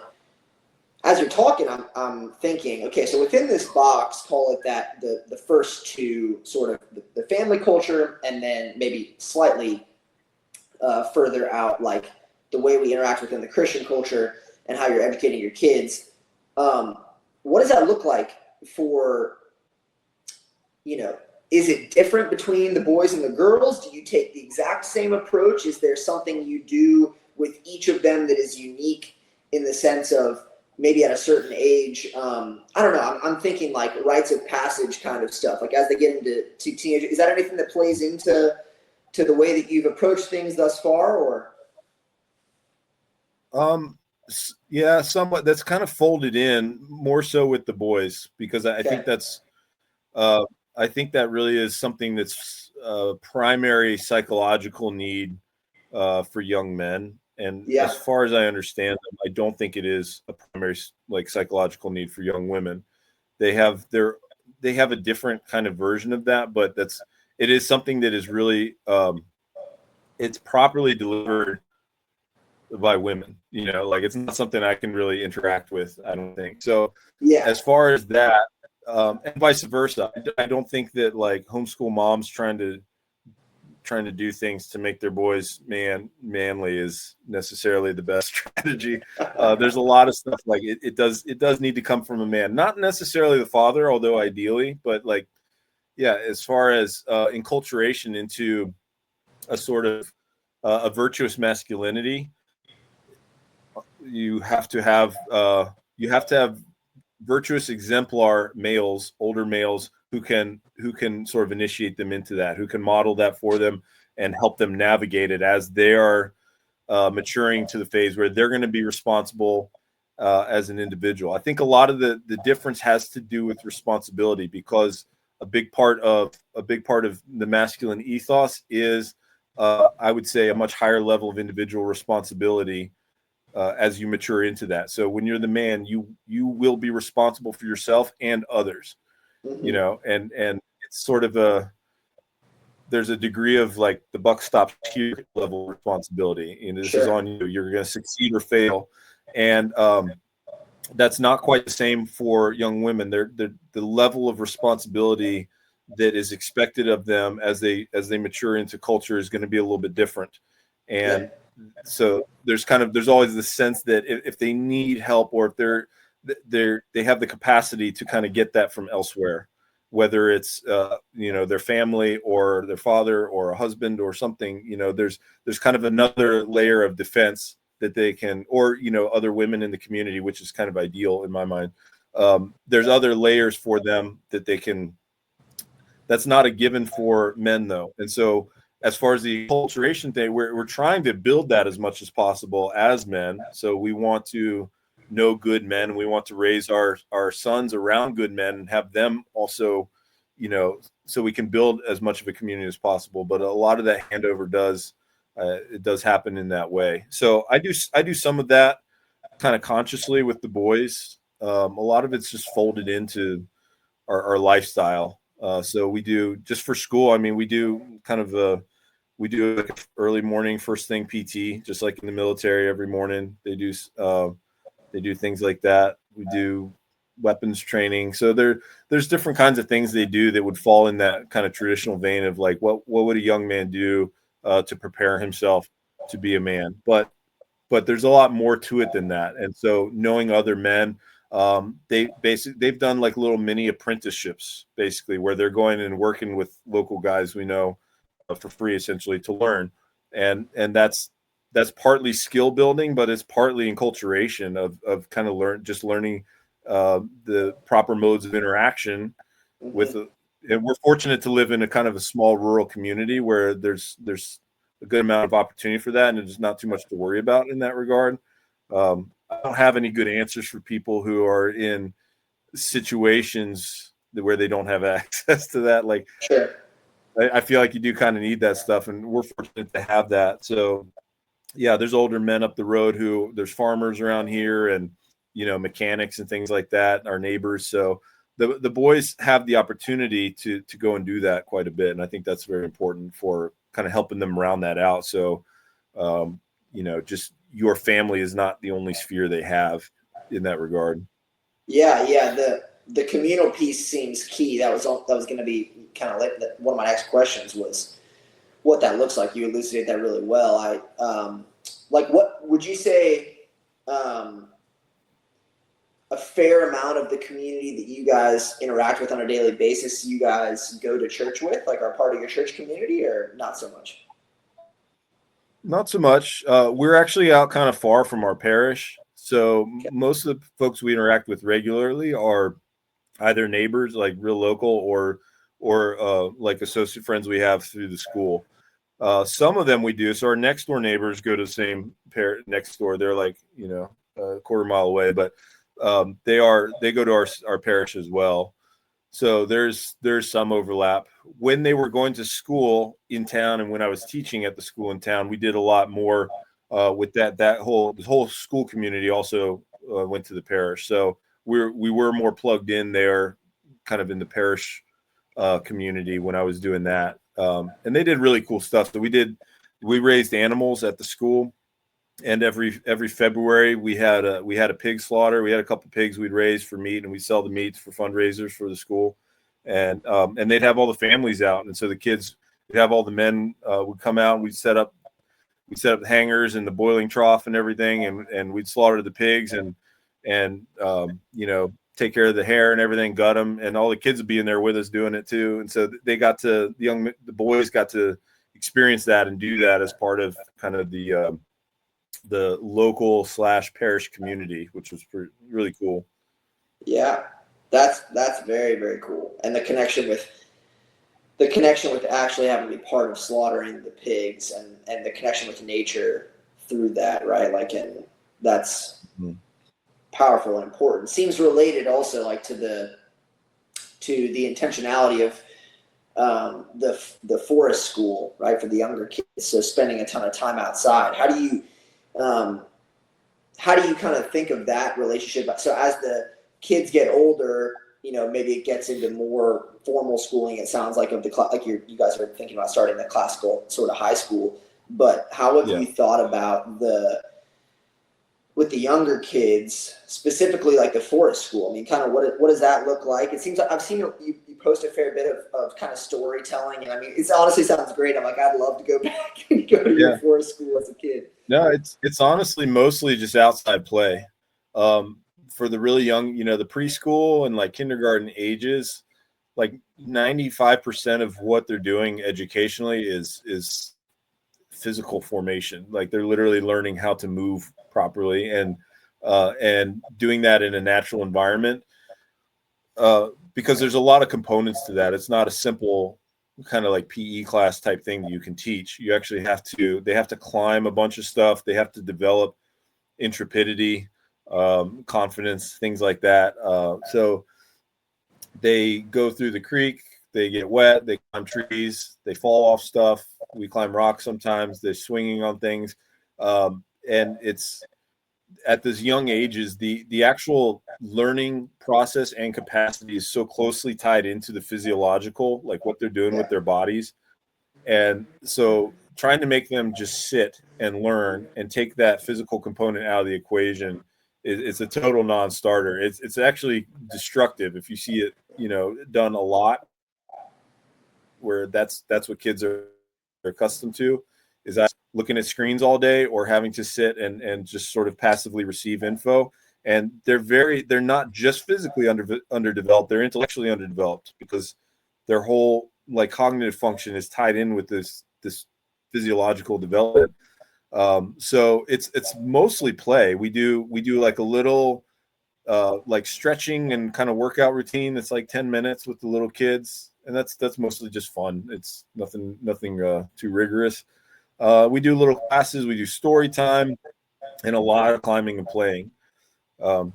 as you're talking, I'm thinking, okay, so within this box, call it that the first two, sort of the family culture, and then maybe slightly further out, like the way we interact within the Christian culture and how you're educating your kids. What does that look like for, is it different between the boys and the girls? Do you take the exact same approach? Is there something you do with each of them that is unique in the sense of maybe at a certain age? I don't know. I'm thinking like rites of passage kind of stuff. Like as they get into teenage, is that anything that plays into the way that you've approached things thus far, or? Yeah, somewhat. That's kind of folded in more so with the boys, because I think that's I think that really is something that's a primary psychological need for young men. And as far as I understand them, I don't think it is a primary psychological need for young women. They have a different kind of version of that, but it is something that is really it's properly delivered by women. It's not something I can really interact with, I don't think. So as far as that, and vice versa, I don't think that homeschool moms trying to do things to make their boys manly is necessarily the best strategy. There's a lot of stuff it does need to come from a man, not necessarily the father, although ideally, but as far as enculturation into a sort of a virtuous masculinity, you have to have virtuous exemplar males, older males, who can sort of initiate them into that, who can model that for them and help them navigate it as they are maturing to the phase where they're going to be responsible as an individual. I think a lot of the difference has to do with responsibility, because a big part of the masculine ethos is I would say, a much higher level of individual responsibility as you mature into that. So when you're the man, you will be responsible for yourself and others, you Mm-hmm. know, and it's sort of there's a degree of like the buck stops here level of responsibility, and this is Sure. on you. You're going to succeed or fail, and that's not quite the same for young women. The level of responsibility that is expected of them as they mature into culture is going to be a little bit different, and Yep. so there's always the sense that if they need help, or if they have the capacity to kind of get that from elsewhere, whether it's their family or their father or a husband or something. There's kind of another layer of defense that they can, or other women in the community, which is kind of ideal in my mind. There's other layers for them that they can. That's not a given for men, though. And so as far as the acculturation thing, we're trying to build that as much as possible as men. So we want to know good men. We want to raise our sons around good men and have them also, so we can build as much of a community as possible. But a lot of that handover it does happen in that way. So I do some of that kind of consciously with the boys. A lot of it's just folded into our lifestyle. So we do, just for school, I mean, we do we do like early morning, first thing PT, just like in the military every morning. They do things like that. We do weapons training. So there's different kinds of things they do that would fall in that kind of traditional vein of like, what would a young man do to prepare himself to be a man? But there's a lot more to it than that. And so knowing other men, they've done like little mini apprenticeships, basically, where they're going and working with local guys we know for free, essentially, to learn. And that's partly skill building, but it's partly enculturation of kind of learning the proper modes of interaction Mm-hmm. with. And we're fortunate to live in a kind of a small rural community where there's a good amount of opportunity for that, and there's not too much to worry about in that regard. I don't have any good answers for people who are in situations where they don't have access to that. Like, Sure. I feel like you do kind of need that stuff, and we're fortunate to have that. So, yeah, there's older men up the road there's farmers around here, and mechanics and things like that, our neighbors. So the boys have the opportunity to go and do that quite a bit, and I think that's very important for kind of helping them round that out. So, just your family is not the only sphere they have in that regard. Yeah, yeah. The communal piece seems key. That was going to be kind of like one of my next questions was what that looks like. You elucidated that really well. Like, what would you say? A fair amount of the community that you guys interact with on a daily basis, you guys go to church with, like, are part of your church community, or not so much? Not so much. We're actually out kind of far from our parish. So Okay. most of the folks we interact with regularly are either neighbors, like real local, or like associate friends we have through the school. Some of them we do. So our next door neighbors go to the same next door. They're like, a quarter mile away, but they go to our parish as well. So there's some overlap. When they were going to school in town, and when I was teaching at the school in town, we did a lot more with that. The whole school community also went to the parish. So we were more plugged in there, kind of in the parish community when I was doing that. And they did really cool stuff. So we raised animals at the school, and every February we had a pig slaughter. We had a couple pigs we'd raise for meat, and we'd sell the meats for fundraisers for the school. And they'd have all the families out, and so the kids would have all the men would come out, and we'd set up the hangers and the boiling trough and everything, and we'd slaughter the pigs and take care of the hair and everything, gut them, and all the kids would be in there with us doing it too. And so the boys got to experience that and do that as part of kind of the local / parish community, which was really cool. Yeah, that's very, very cool. And the connection with actually having to be part of slaughtering the pigs, and the connection with nature through that, right? Like, and that's powerful and important. Seems related also, like, to the intentionality of the forest school, right, for the younger kids. So spending a ton of time outside. Um, how do you kind of think of that relationship? So as the kids get older, maybe it gets into more formal schooling. It sounds like like you guys are thinking about starting the classical sort of high school. But how have Yeah. you thought about with the younger kids, specifically like the forest school? I mean, kind of what does that look like? It seems like I've seen you post a fair bit of kind of storytelling, and I mean, it honestly sounds great. I'm like, I'd love to go back and go to your Yeah. forest school as a kid. No, it's honestly mostly just outside play. For the really young, the preschool and like kindergarten ages, like 95% of what they're doing educationally is physical formation. Like they're literally learning how to move properly and doing that in a natural environment. Because there's a lot of components to that. It's not a simple kind of like PE class type thing that you can teach. You actually they have to climb a bunch of stuff. They have to develop intrepidity, confidence, things like that. So they go through the creek, they get wet, they climb trees, they fall off stuff. We climb rocks sometimes. They're swinging on things. And it's at this young ages, the actual learning process and capacity is so closely tied into the physiological, like what they're doing with Yeah. their bodies. And so trying to make them just sit and learn and take that physical component out of the equation it's a total non-starter. It's actually destructive if you see it, done a lot, where that's what kids are accustomed to, is that looking at screens all day or having to sit and just sort of passively receive info. And they're not just physically underdeveloped, they're intellectually underdeveloped, because their whole like cognitive function is tied in with this physiological development. So it's mostly play. We do like a little like stretching and kind of workout routine that's like 10 minutes with the little kids, and that's mostly just fun. It's nothing too rigorous. We do little classes, we do story time, and a lot of climbing and playing. um,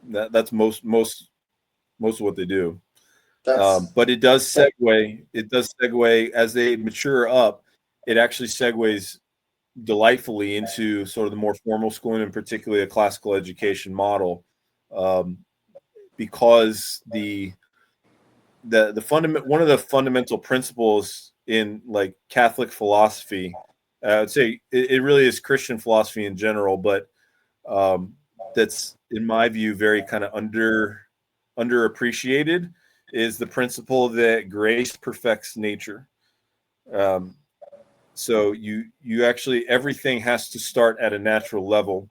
that's most of what they do. That's But it does segue as they mature up. It actually segues delightfully into sort of the more formal schooling, and particularly a classical education model, um, because the fundament one of the fundamental principles in like Catholic philosophy, I'd say it really is Christian philosophy in general, but um, that's in my view very kind of underappreciated, is the principle that grace perfects nature. Um, so you actually, everything has to start at a natural level,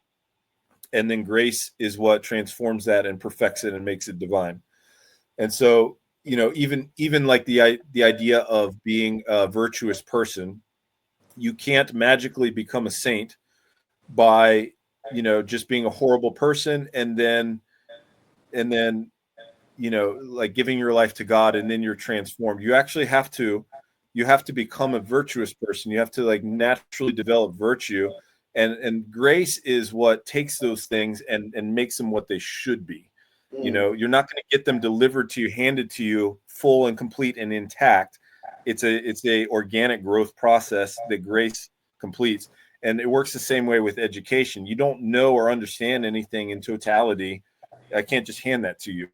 and then grace is what transforms that and perfects it and makes it divine. And so, even like the idea of being a virtuous person, you can't magically become a saint by just being a horrible person, and then like giving your life to God and then you're transformed. You have to become a virtuous person. You have to like naturally develop virtue, and grace is what takes those things and makes them what they should be. You're not going to get them delivered to you, handed to you full and complete and intact. It's a organic growth process that grace completes. And it works the same way with education. You don't know or understand anything in totality. I can't just hand that to you.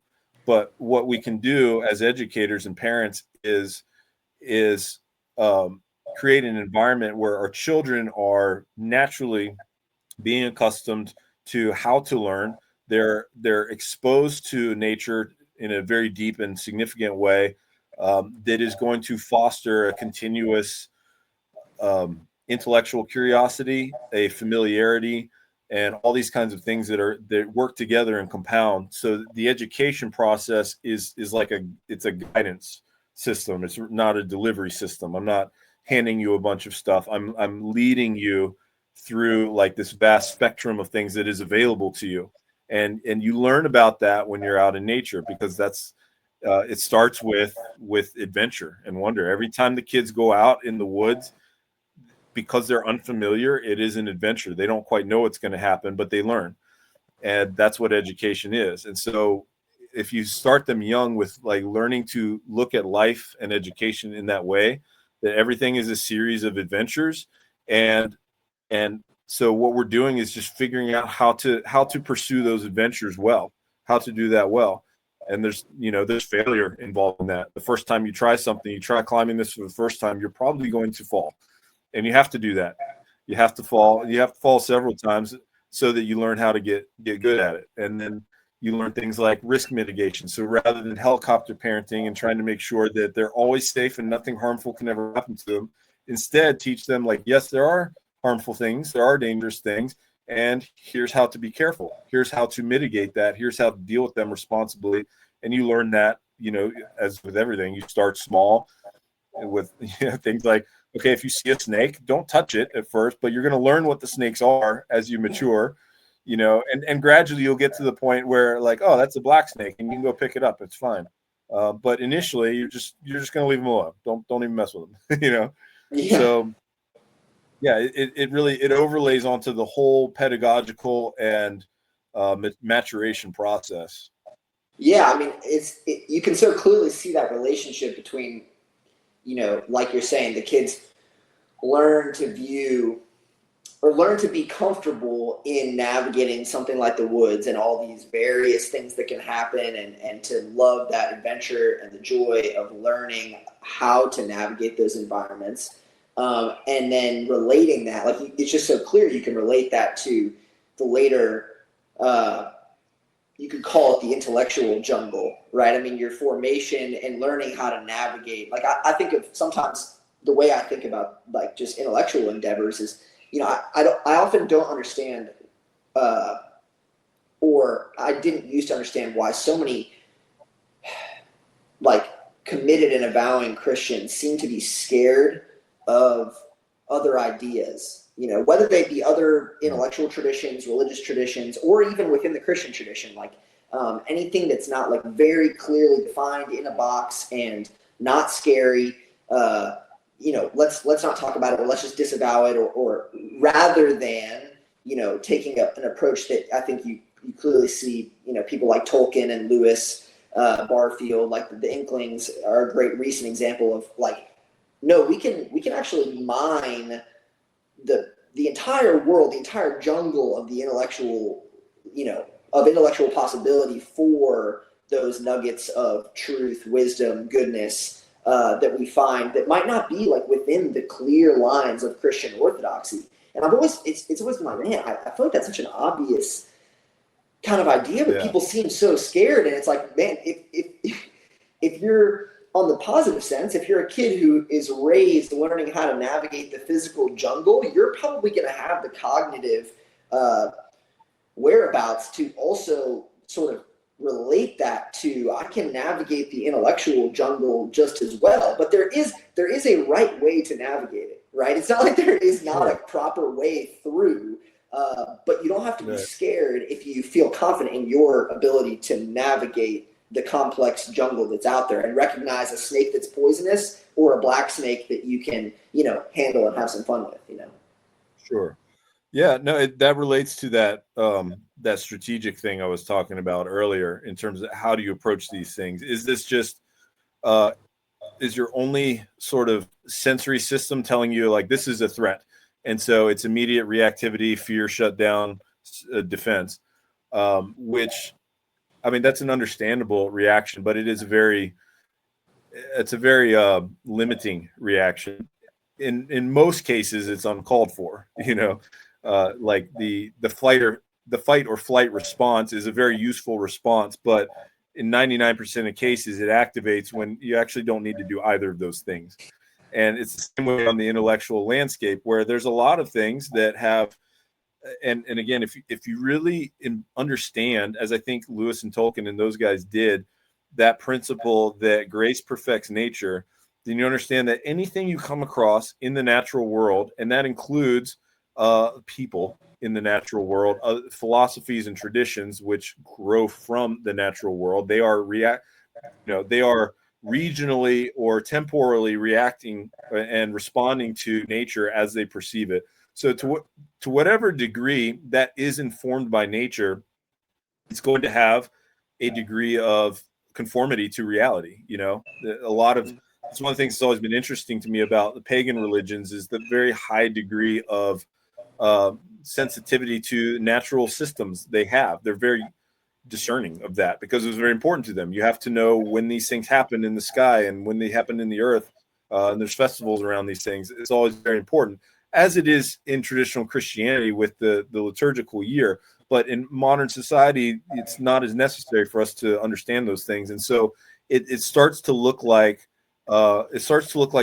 But what we can do as educators and parents is create an environment where our children are naturally being accustomed to how to learn. They're exposed to nature in a very deep and significant way, that is going to foster a continuous intellectual curiosity, a familiarity, and all these kinds of things that work together and compound. So the education process is like it's a guidance system. It's not a delivery system. I'm not handing you a bunch of stuff. I'm leading you through like this vast spectrum of things that is available to you. And you learn about that when you're out in nature, because that's it starts with adventure and wonder. Every time the kids go out in the woods, because they're unfamiliar, it is an adventure. They don't quite know what's going to happen, but they learn. And that's what education is. And so if you start them young with like learning to look at life and education in that way, that everything is a series of adventures. And so what we're doing is just figuring out how to pursue those adventures well, how to do that well. And there's failure involved in that. The first time you try something, you try climbing this for the first time, you're probably going to fall. And you have to do that. You have to fall several times so that you learn how to get good at it. And then you learn things like risk mitigation. So rather than helicopter parenting and trying to make sure that they're always safe and nothing harmful can ever happen to them, instead teach them like, yes, there are harmful things, there are dangerous things, and here's how to be careful. Here's how to mitigate that. Here's how to deal with them responsibly. And you learn that, as with everything, you start small with things like, okay, if you see a snake, don't touch it at first, but you're going to learn what the snakes are as you mature, and gradually you'll get to the point where like, oh, that's a black snake, and you can go pick it up. It's fine. But initially, you're just going to leave them alone. Don't even mess with them. Yeah. So yeah, it really overlays onto the whole pedagogical and maturation process. Yeah, I mean, you can so clearly see that relationship between, like you're saying, the kids learn to view or learn to be comfortable in navigating something like the woods and all these various things that can happen, and to love that adventure and the joy of learning how to navigate those environments. And then relating that, like, it's just so clear you can relate that to the later, you could call it the intellectual jungle, right? I mean, your formation and learning how to navigate. Like, I think of sometimes the way I think about like just intellectual endeavors is, I often don't understand, or I didn't used to understand why so many like committed and avowing Christians seem to be scared of other ideas, whether they be other intellectual traditions, religious traditions, or even within the Christian tradition, like anything that's not like very clearly defined in a box and not scary. Let's not talk about it, or let's just disavow it, or rather than taking an approach that I think you clearly see, people like Tolkien and Lewis, Barfield, like the Inklings are a great recent example of like, no, we can actually mine the entire world, the entire jungle of the intellectual, of intellectual possibility for those nuggets of truth, wisdom, goodness, that we find that might not be like within the clear lines of Christian orthodoxy. And it's always been like, man, I feel like that's such an obvious kind of idea, but people seem so scared. And it's like, man, if you're on the positive sense, if you're a kid who is raised learning how to navigate the physical jungle, you're probably going to have the cognitive whereabouts to also sort of relate that to, I can navigate the intellectual jungle just as well. But there is a right way to navigate it, right? It's not like there is not a proper way through, but you don't have to be scared if you feel confident in your ability to navigate the complex jungle that's out there and recognize a snake that's poisonous or a black snake that you can, handle and have some fun with, Sure. Yeah, no, that relates to that that strategic thing I was talking about earlier in terms of how do you approach these things? Is this just is your only sort of sensory system telling you like this is a threat, and so it's immediate reactivity, fear, shutdown, defense, which, I mean, that's an understandable reaction, but it's a very limiting reaction. In most cases, it's uncalled for. Like the fight or flight response is a very useful response, but in 99% of cases, it activates when you actually don't need to do either of those things. And it's the same way on the intellectual landscape, where there's a lot of things that have, and again, if you really understand, as I think Lewis and Tolkien and those guys did, that principle that grace perfects nature, then you understand that anything you come across in the natural world, and that includes people in the natural world, philosophies and traditions which grow from the natural world, they are they are regionally or temporally reacting and responding to nature as they perceive it. So to whatever degree that is informed by nature, it's going to have a degree of conformity to reality. A lot of it's one of the things that's always been interesting to me about the pagan religions is the very high degree of sensitivity to natural systems they have. They're very discerning of that because it was very important to them. You have to know when these things happen in the sky and when they happen in the earth, and there's festivals around these things. It's always very important, as it is in traditional Christianity with the liturgical year. But in modern society, it's not as necessary for us to understand those things, and so it starts to look like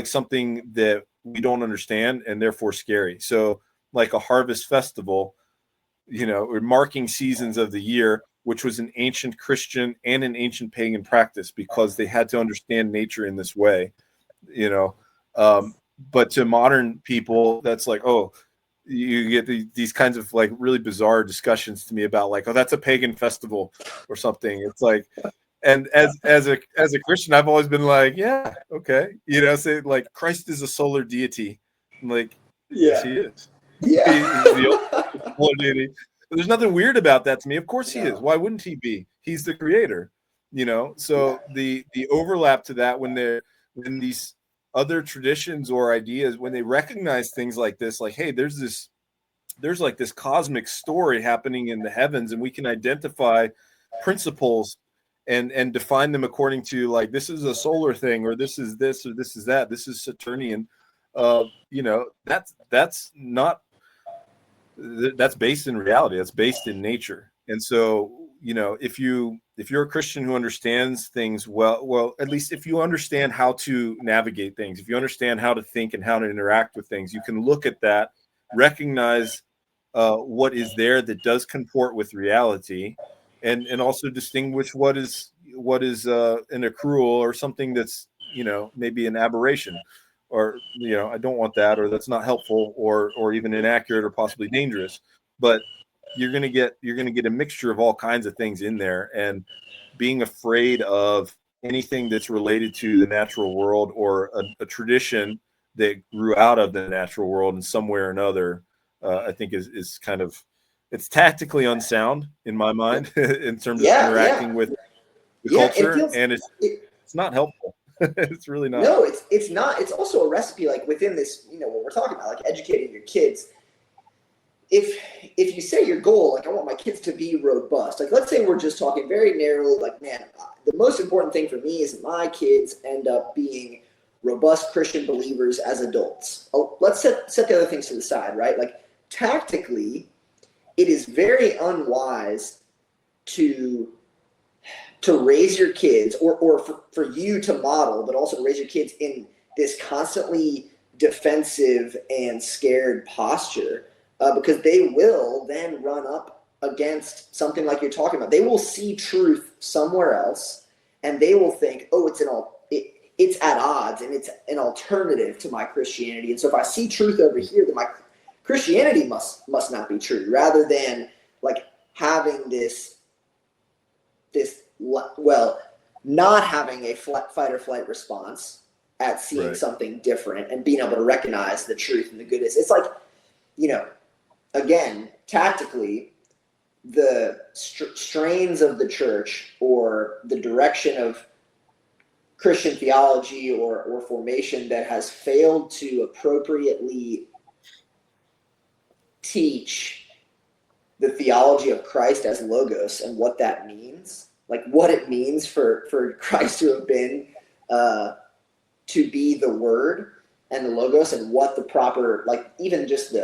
something that we don't understand and therefore scary. So, like a harvest festival, or marking seasons of the year, which was an ancient Christian and an ancient pagan practice because they had to understand nature in this way, but to modern people, that's like, oh, you get these kinds of like really bizarre discussions to me about like, oh, that's a pagan festival or something. It's like, and as a Christian, I've always been like, yeah, okay, say like Christ is a solar deity. I'm like, yes, he is. Yeah. He's the ultimate solar deity. There's nothing weird about that to me. Of course he is. Why wouldn't he be? He's the creator. So the overlap to that when these other traditions or ideas, when they recognize things like this, like, hey, there's like this cosmic story happening in the heavens, and we can identify principles and define them according to like, this is a solar thing, or this is this, or this is that, this is Saturnian. That's based in reality. That's based in nature. And so, if you're a Christian who understands things well, at least if you understand how to navigate things, if you understand how to think and how to interact with things, you can look at that, recognize what is there that does comport with reality, and also distinguish what is an accrual or something that's maybe an aberration, or I don't want that, or that's not helpful, or even inaccurate, or possibly dangerous. But you're gonna get a mixture of all kinds of things in there, and being afraid of anything that's related to the natural world or a tradition that grew out of the natural world in some way or another, I think is kind of, it's tactically unsound in my mind in terms of interacting with the culture, and it's not helpful. It's really not. No, it's not. It's also a recipe, like within this, what we're talking about, like educating your kids. If you say your goal, like I want my kids to be robust, like let's say we're just talking very narrowly, like, man, the most important thing for me is that my kids end up being robust Christian believers as adults. Oh, let's set the other things to the side, right? Like tactically, it is very unwise to raise your kids, or for you to model, but also to raise your kids in this constantly defensive and scared posture, because they will then run up against something like you're talking about. They will see truth somewhere else, and they will think, oh, it's at odds, and it's an alternative to my Christianity. And so if I see truth over here, then my Christianity must not be true, rather than like having this not having a fight or flight response at seeing something different and being able to recognize the truth and the goodness. It's like, again, tactically, the strains of the church or the direction of Christian theology or formation that has failed to appropriately teach the theology of Christ as Logos and what that means, like what it means for Christ to have been, to be the Word and the Logos, and what the proper, like even just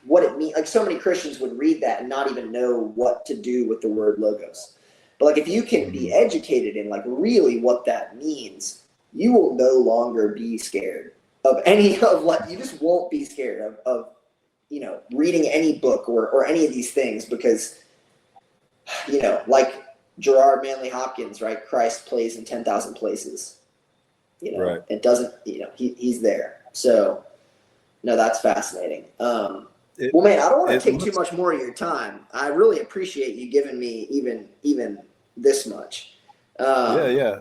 what it means. Like so many Christians would read that and not even know what to do with the word Logos. But like if you can be educated in like really what that means, you will no longer be scared of any of what, you just won't be scared of reading any book or any of these things, because like Gerard Manley Hopkins, right? Christ plays in 10,000 places. It doesn't, he's there. So no, that's fascinating. Well, man, I don't want to take too much more of your time. I really appreciate you giving me even this much. Yeah.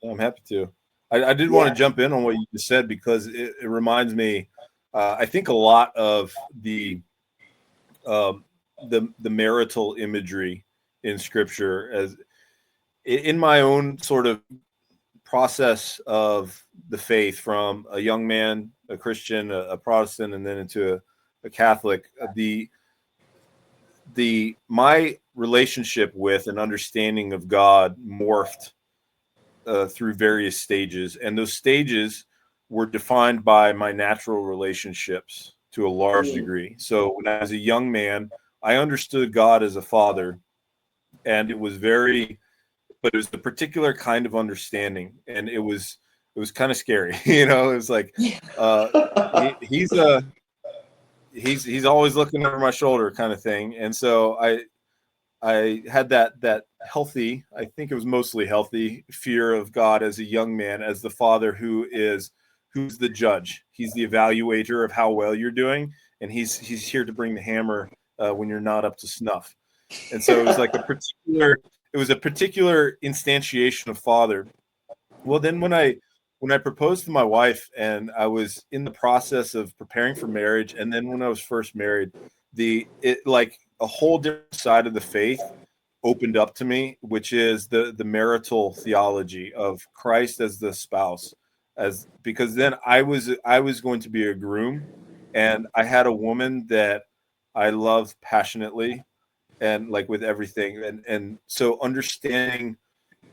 I'm happy to. I did want to jump in on what you just said, because it reminds me, I think a lot of the marital imagery in Scripture, as in my own sort of process of the faith, from a young man, a Christian, a Protestant, and then into a Catholic, my relationship with and understanding of God morphed through various stages, and those stages were defined by my natural relationships to a large degree. So when I was a young man, I understood God as a father, and it was but it was a particular kind of understanding, and it was kind of scary. It was like he's he's always looking over my shoulder kind of thing. And so I had that healthy, I think it was mostly healthy, fear of God as a young man, as the father who's the judge. He's the evaluator of how well you're doing, and he's here to bring the hammer when you're not up to snuff. And so it was like a particular instantiation of father. Well, then when I proposed to my wife, and I was in the process of preparing for marriage, and then when I was first married, like a whole different side of the faith opened up to me, which is the marital theology of Christ as the spouse, because then I was going to be a groom, and I had a woman that I love passionately, and like with everything, and so understanding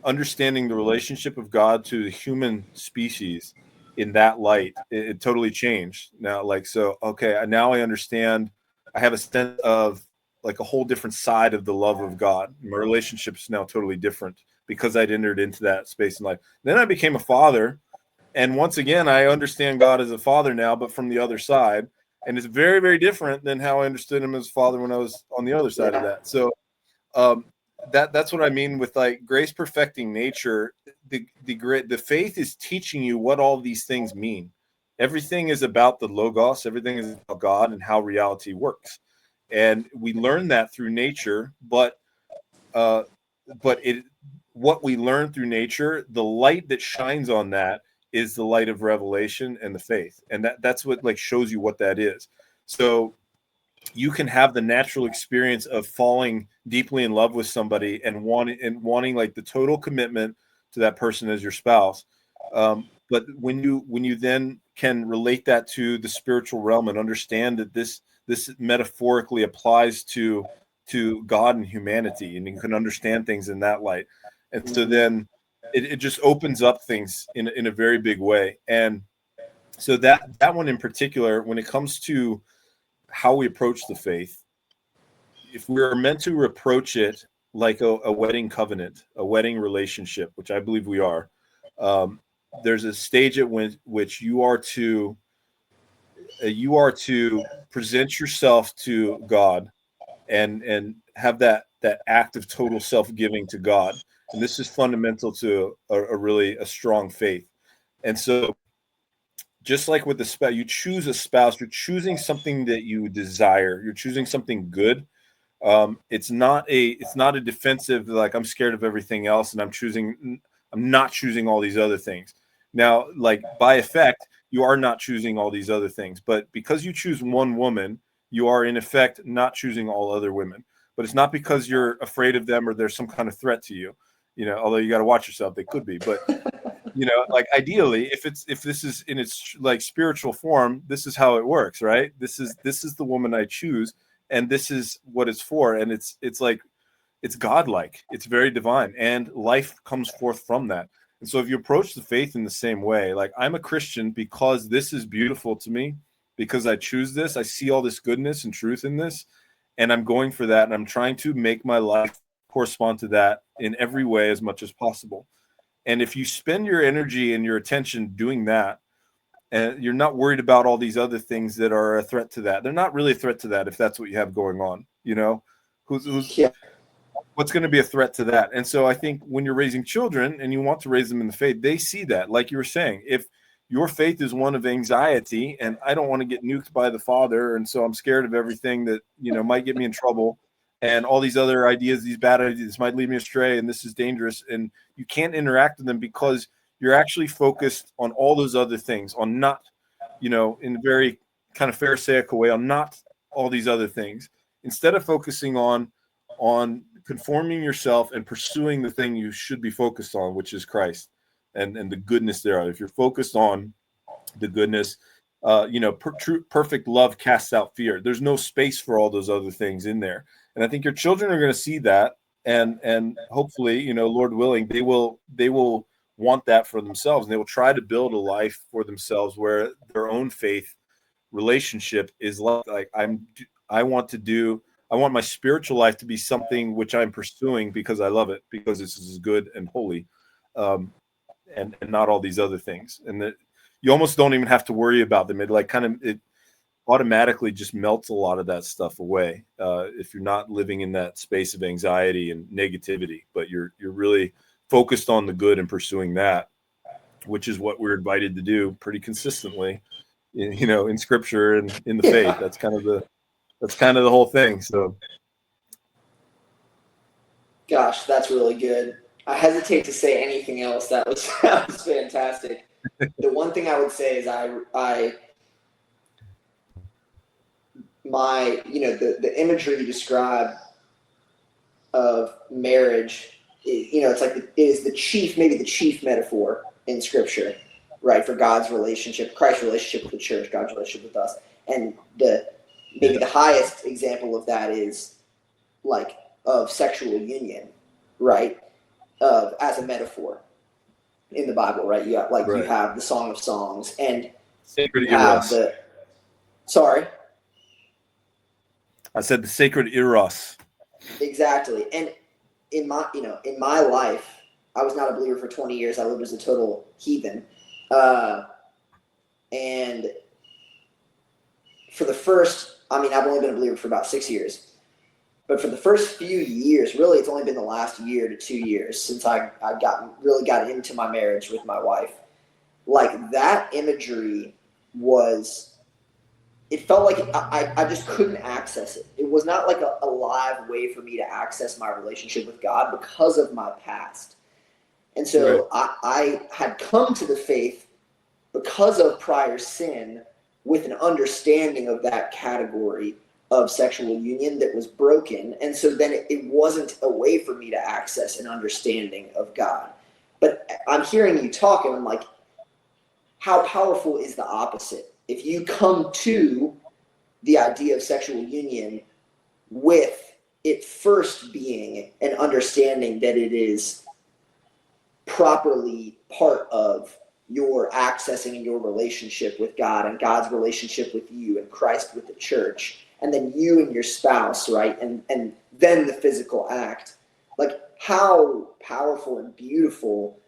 the relationship of God to the human species in that light, it totally changed. Now, like, so, okay, now I understand. I have a sense of like a whole different side of the love of God. My relationship is now totally different because I'd entered into that space in life. Then I became a father, and once again, I understand God as a father now, but from the other side, and it's very, very different than how I understood him as a father when I was on the other side of that. So, um, that's what I mean with like grace perfecting nature. The faith is teaching you what all these things mean. Everything is about the logos. Everything is about God and how reality works, and we learn that through nature. But uh, what we learn through nature, the light that shines on that is the light of revelation and the faith, and that's what like shows you what that is. So you can have the natural experience of falling deeply in love with somebody and wanting like the total commitment to that person as your spouse. But when you then can relate that to the spiritual realm and understand that this metaphorically applies to God and humanity, and you can understand things in that light, and so then it just opens up things in a very big way. And so that one in particular, when it comes to how we approach the faith, if we are meant to approach it like a wedding covenant, a wedding relationship, which I believe we are, there's a stage at which you are to present yourself to God and have that act of total self-giving to God. And this is fundamental to a really strong faith. And so just like with the spouse, you choose a spouse, you're choosing something that you desire, you're choosing something good. It's not a defensive, like I'm scared of everything else and I'm not choosing all these other things. Now, like by effect, you are not choosing all these other things, but because you choose one woman, you are in effect not choosing all other women. But it's not because you're afraid of them or there's some kind of threat to you, although you got to watch yourself, they could be. But like ideally, if this is in its like spiritual form, this is how it works, right? This is the woman I choose, and this is what it's for. And it's like it's godlike, it's very divine, and life comes forth from that. And so if you approach the faith in the same way, like I'm a Christian because this is beautiful to me, because I choose this, I see all this goodness and truth in this, and I'm going for that, and I'm trying to make my life correspond to that in every way as much as possible. And if you spend your energy and your attention doing that, and you're not worried about all these other things that are a threat to that, they're not really a threat to that if that's what you have going on. Who's Yeah. what's going to be a threat to that? And so I think when you're raising children and you want to raise them in the faith, they see that, like you were saying, if your faith is one of anxiety and I don't want to get nuked by the father, and so I'm scared of everything that might get me in trouble, and all these other ideas, these bad ideas might lead me astray, and this is dangerous, and you can't interact with them because you're actually focused on all those other things, on not, in a very kind of pharisaical way, on not all these other things, instead of focusing on conforming yourself and pursuing the thing you should be focused on, which is Christ and the goodness thereof. If you're focused on the goodness, perfect love casts out fear. There's no space for all those other things in there. And I think your children are going to see that. And hopefully, Lord willing, they will want that for themselves. And they will try to build a life for themselves where their own faith relationship is like I want my spiritual life to be something which I'm pursuing because I love it, because this is good and holy, and not all these other things. And that you almost don't even have to worry about them. It automatically just melts a lot of that stuff away if you're not living in that space of anxiety and negativity, but you're really focused on the good and pursuing that, which is what we're invited to do pretty consistently, in Scripture and in the faith. That's kind of the whole thing. So, gosh, that's really good. I hesitate to say anything else. That was fantastic. The one thing I would say is the imagery you describe of marriage, it's like it is maybe the chief metaphor in Scripture, right? For God's relationship, Christ's relationship with the church, God's relationship with us. And maybe the highest example of that is like of sexual union, right? As a metaphor in the Bible, right? You have the Song of Songs, and sacred you have eros. Sorry? I said the sacred eros. Exactly. And in my life, I was not a believer for 20 years. I lived as a total heathen. And for the first, I've only been a believer for about 6 years. But for the first few years, really, it's only been the last year to 2 years since I really got into my marriage with my wife. Like, that imagery it felt like I just couldn't access it. It was not like a live way for me to access my relationship with God because of my past. And so I had come to the faith because of prior sin with an understanding of that category of sexual union that was broken. And so then it wasn't a way for me to access an understanding of God. But I'm hearing you talk, and I'm like, how powerful is the opposite? If you come to the idea of sexual union with it first being an understanding that it is properly part of your accessing your relationship with God and God's relationship with you and Christ with the church, and then you and your spouse, right? And then the physical act. Like, how powerful and beautiful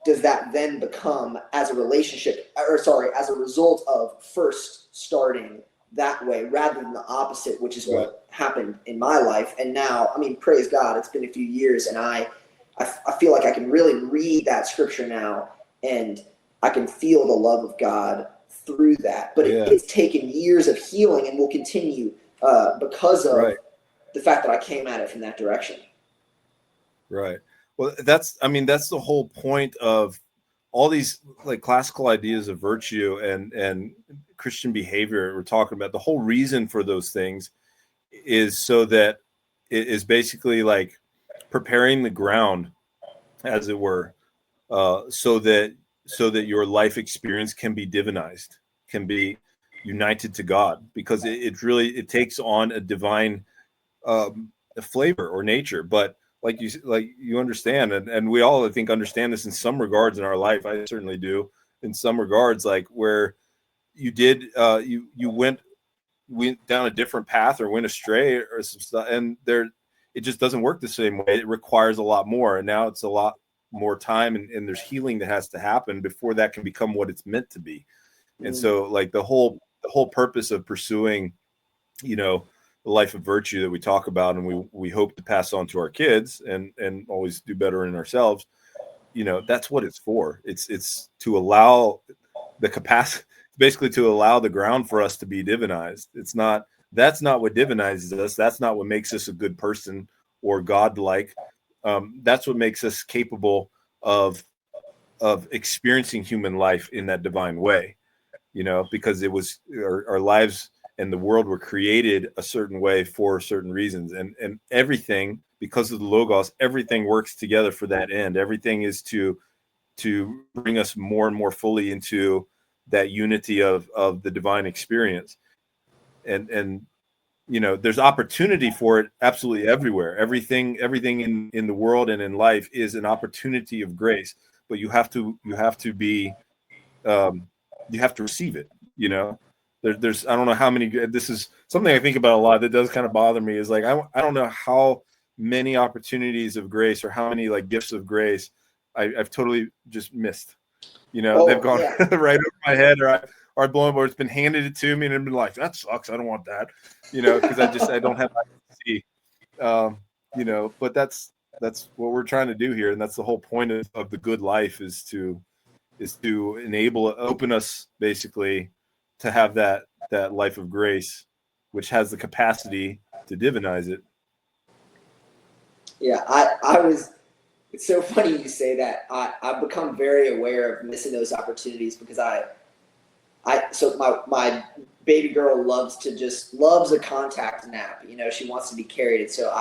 does that then become as a result of first starting that way rather than the opposite, which is what happened in my life. And now, praise God, it's been a few years, and I feel like I can really read that Scripture now, and I can feel the love of God through that. But it's taken years of healing and will continue because of the fact that I came at it from that direction. Right. Well, that's the whole point of all these like classical ideas of virtue and Christian behavior we're talking about. The whole reason for those things is so that it is basically like preparing the ground, as it were, so that your life experience can be divinized, can be united to God, because it takes on a divine flavor or nature. But like you understand, and we all, I think, understand this in some regards in our life. I certainly do in some regards, like where you did you went down a different path or went astray or some stuff, and it just doesn't work the same way. It requires a lot more, and now it's a lot more time, and there's healing that has to happen before that can become what it's meant to be. And so like the whole purpose of pursuing, the life of virtue that we talk about and we hope to pass on to our kids and always do better in ourselves, that's what it's for. It's to allow the capacity, basically to allow the ground for us to be divinized. That's not what divinizes us. That's not what makes us a good person or godlike. That's what makes us capable of experiencing human life in that divine way, because it was our lives and the world were created a certain way for certain reasons, and everything, because of the Logos, everything works together for that end. Everything is to bring us more and more fully into that unity of the divine experience. And there's opportunity for it absolutely everywhere. Everything in the world and in life is an opportunity of grace, but you have to be you have to receive it. There's I don't know how many. This is something I think about a lot that does kind of bother me, is like I don't know how many opportunities of grace, or how many like gifts of grace I've totally just missed. They've Oh gone yeah. right over my head, or I've blown, or it's been handed it to me and I've been like, that sucks, I don't want that, because I don't have to see. But that's what we're trying to do here, and that's the whole point of the good life, is to open us basically to have that life of grace, which has the capacity to divinize it. Yeah, I was. It's so funny you say that. I've become very aware of missing those opportunities because so my baby girl loves a contact nap. She wants to be carried, and so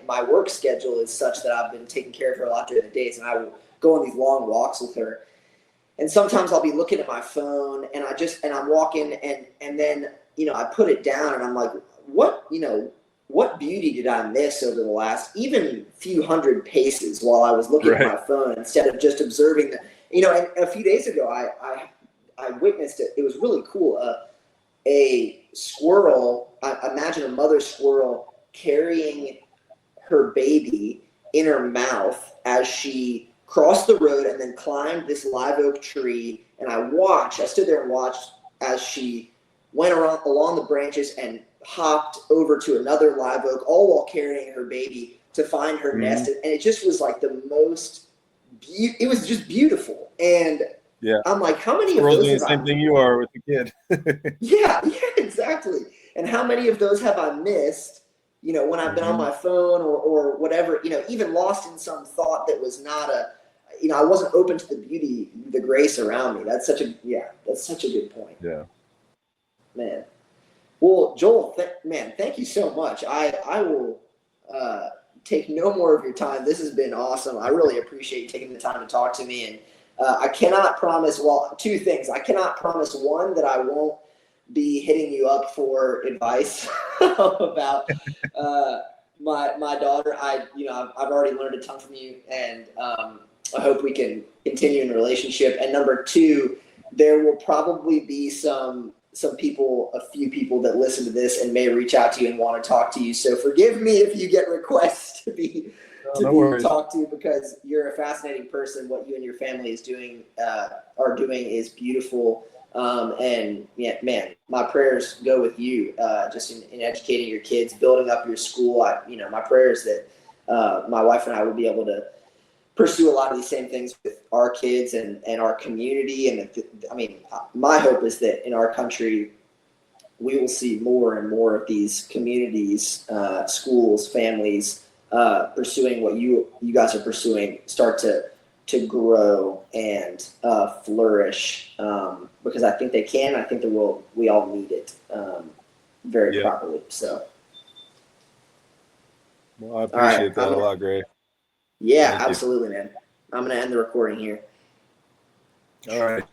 my work schedule is such that I've been taking care of her a lot during the days, and I will go on these long walks with her. And sometimes I'll be looking at my phone, and I'm walking, and then I put it down, and I'm like, what beauty did I miss over the last even few hundred paces while I was looking at my phone, instead of just observing the. And a few days ago I witnessed it. It was really cool. A squirrel. I imagine a mother squirrel carrying her baby in her mouth as she crossed the road and then climbed this live oak tree. And I stood there and watched as she went along the branches and hopped over to another live oak, all while carrying her baby to find her nest. And it just was like the most, it was just beautiful. And yeah, I'm like, how many Squirrels of those doing the same thing you are with the kid. yeah, exactly. And how many of those have I missed, when I've been on my phone or whatever, even lost in some thought that was not I wasn't open to the beauty, the grace around me. That's such a good point. Yeah. Man. Well, Joel, thank you so much. I will take no more of your time. This has been awesome. I really appreciate you taking the time to talk to me. And I cannot promise, two things. I cannot promise, one, that I won't be hitting you up for advice about my daughter. I've already learned a ton from you, and I hope we can continue in a relationship. And number two, there will probably be a few people that listen to this and may reach out to you and want to talk to you. So forgive me if you get requests to be talked to, because you're a fascinating person. What you and your family are doing is beautiful. And yeah, man, my prayers go with you, just in educating your kids, building up your school. My prayers that my wife and I will be able to pursue a lot of these same things with our kids and our community. And my hope is that in our country, we will see more and more of these communities, schools, families, pursuing what you guys are pursuing, start to grow and flourish, because I think they can. I think that we all need it very properly. So, well, I appreciate that a lot, Gray. Yeah, absolutely, man. I'm going to end the recording here. All right.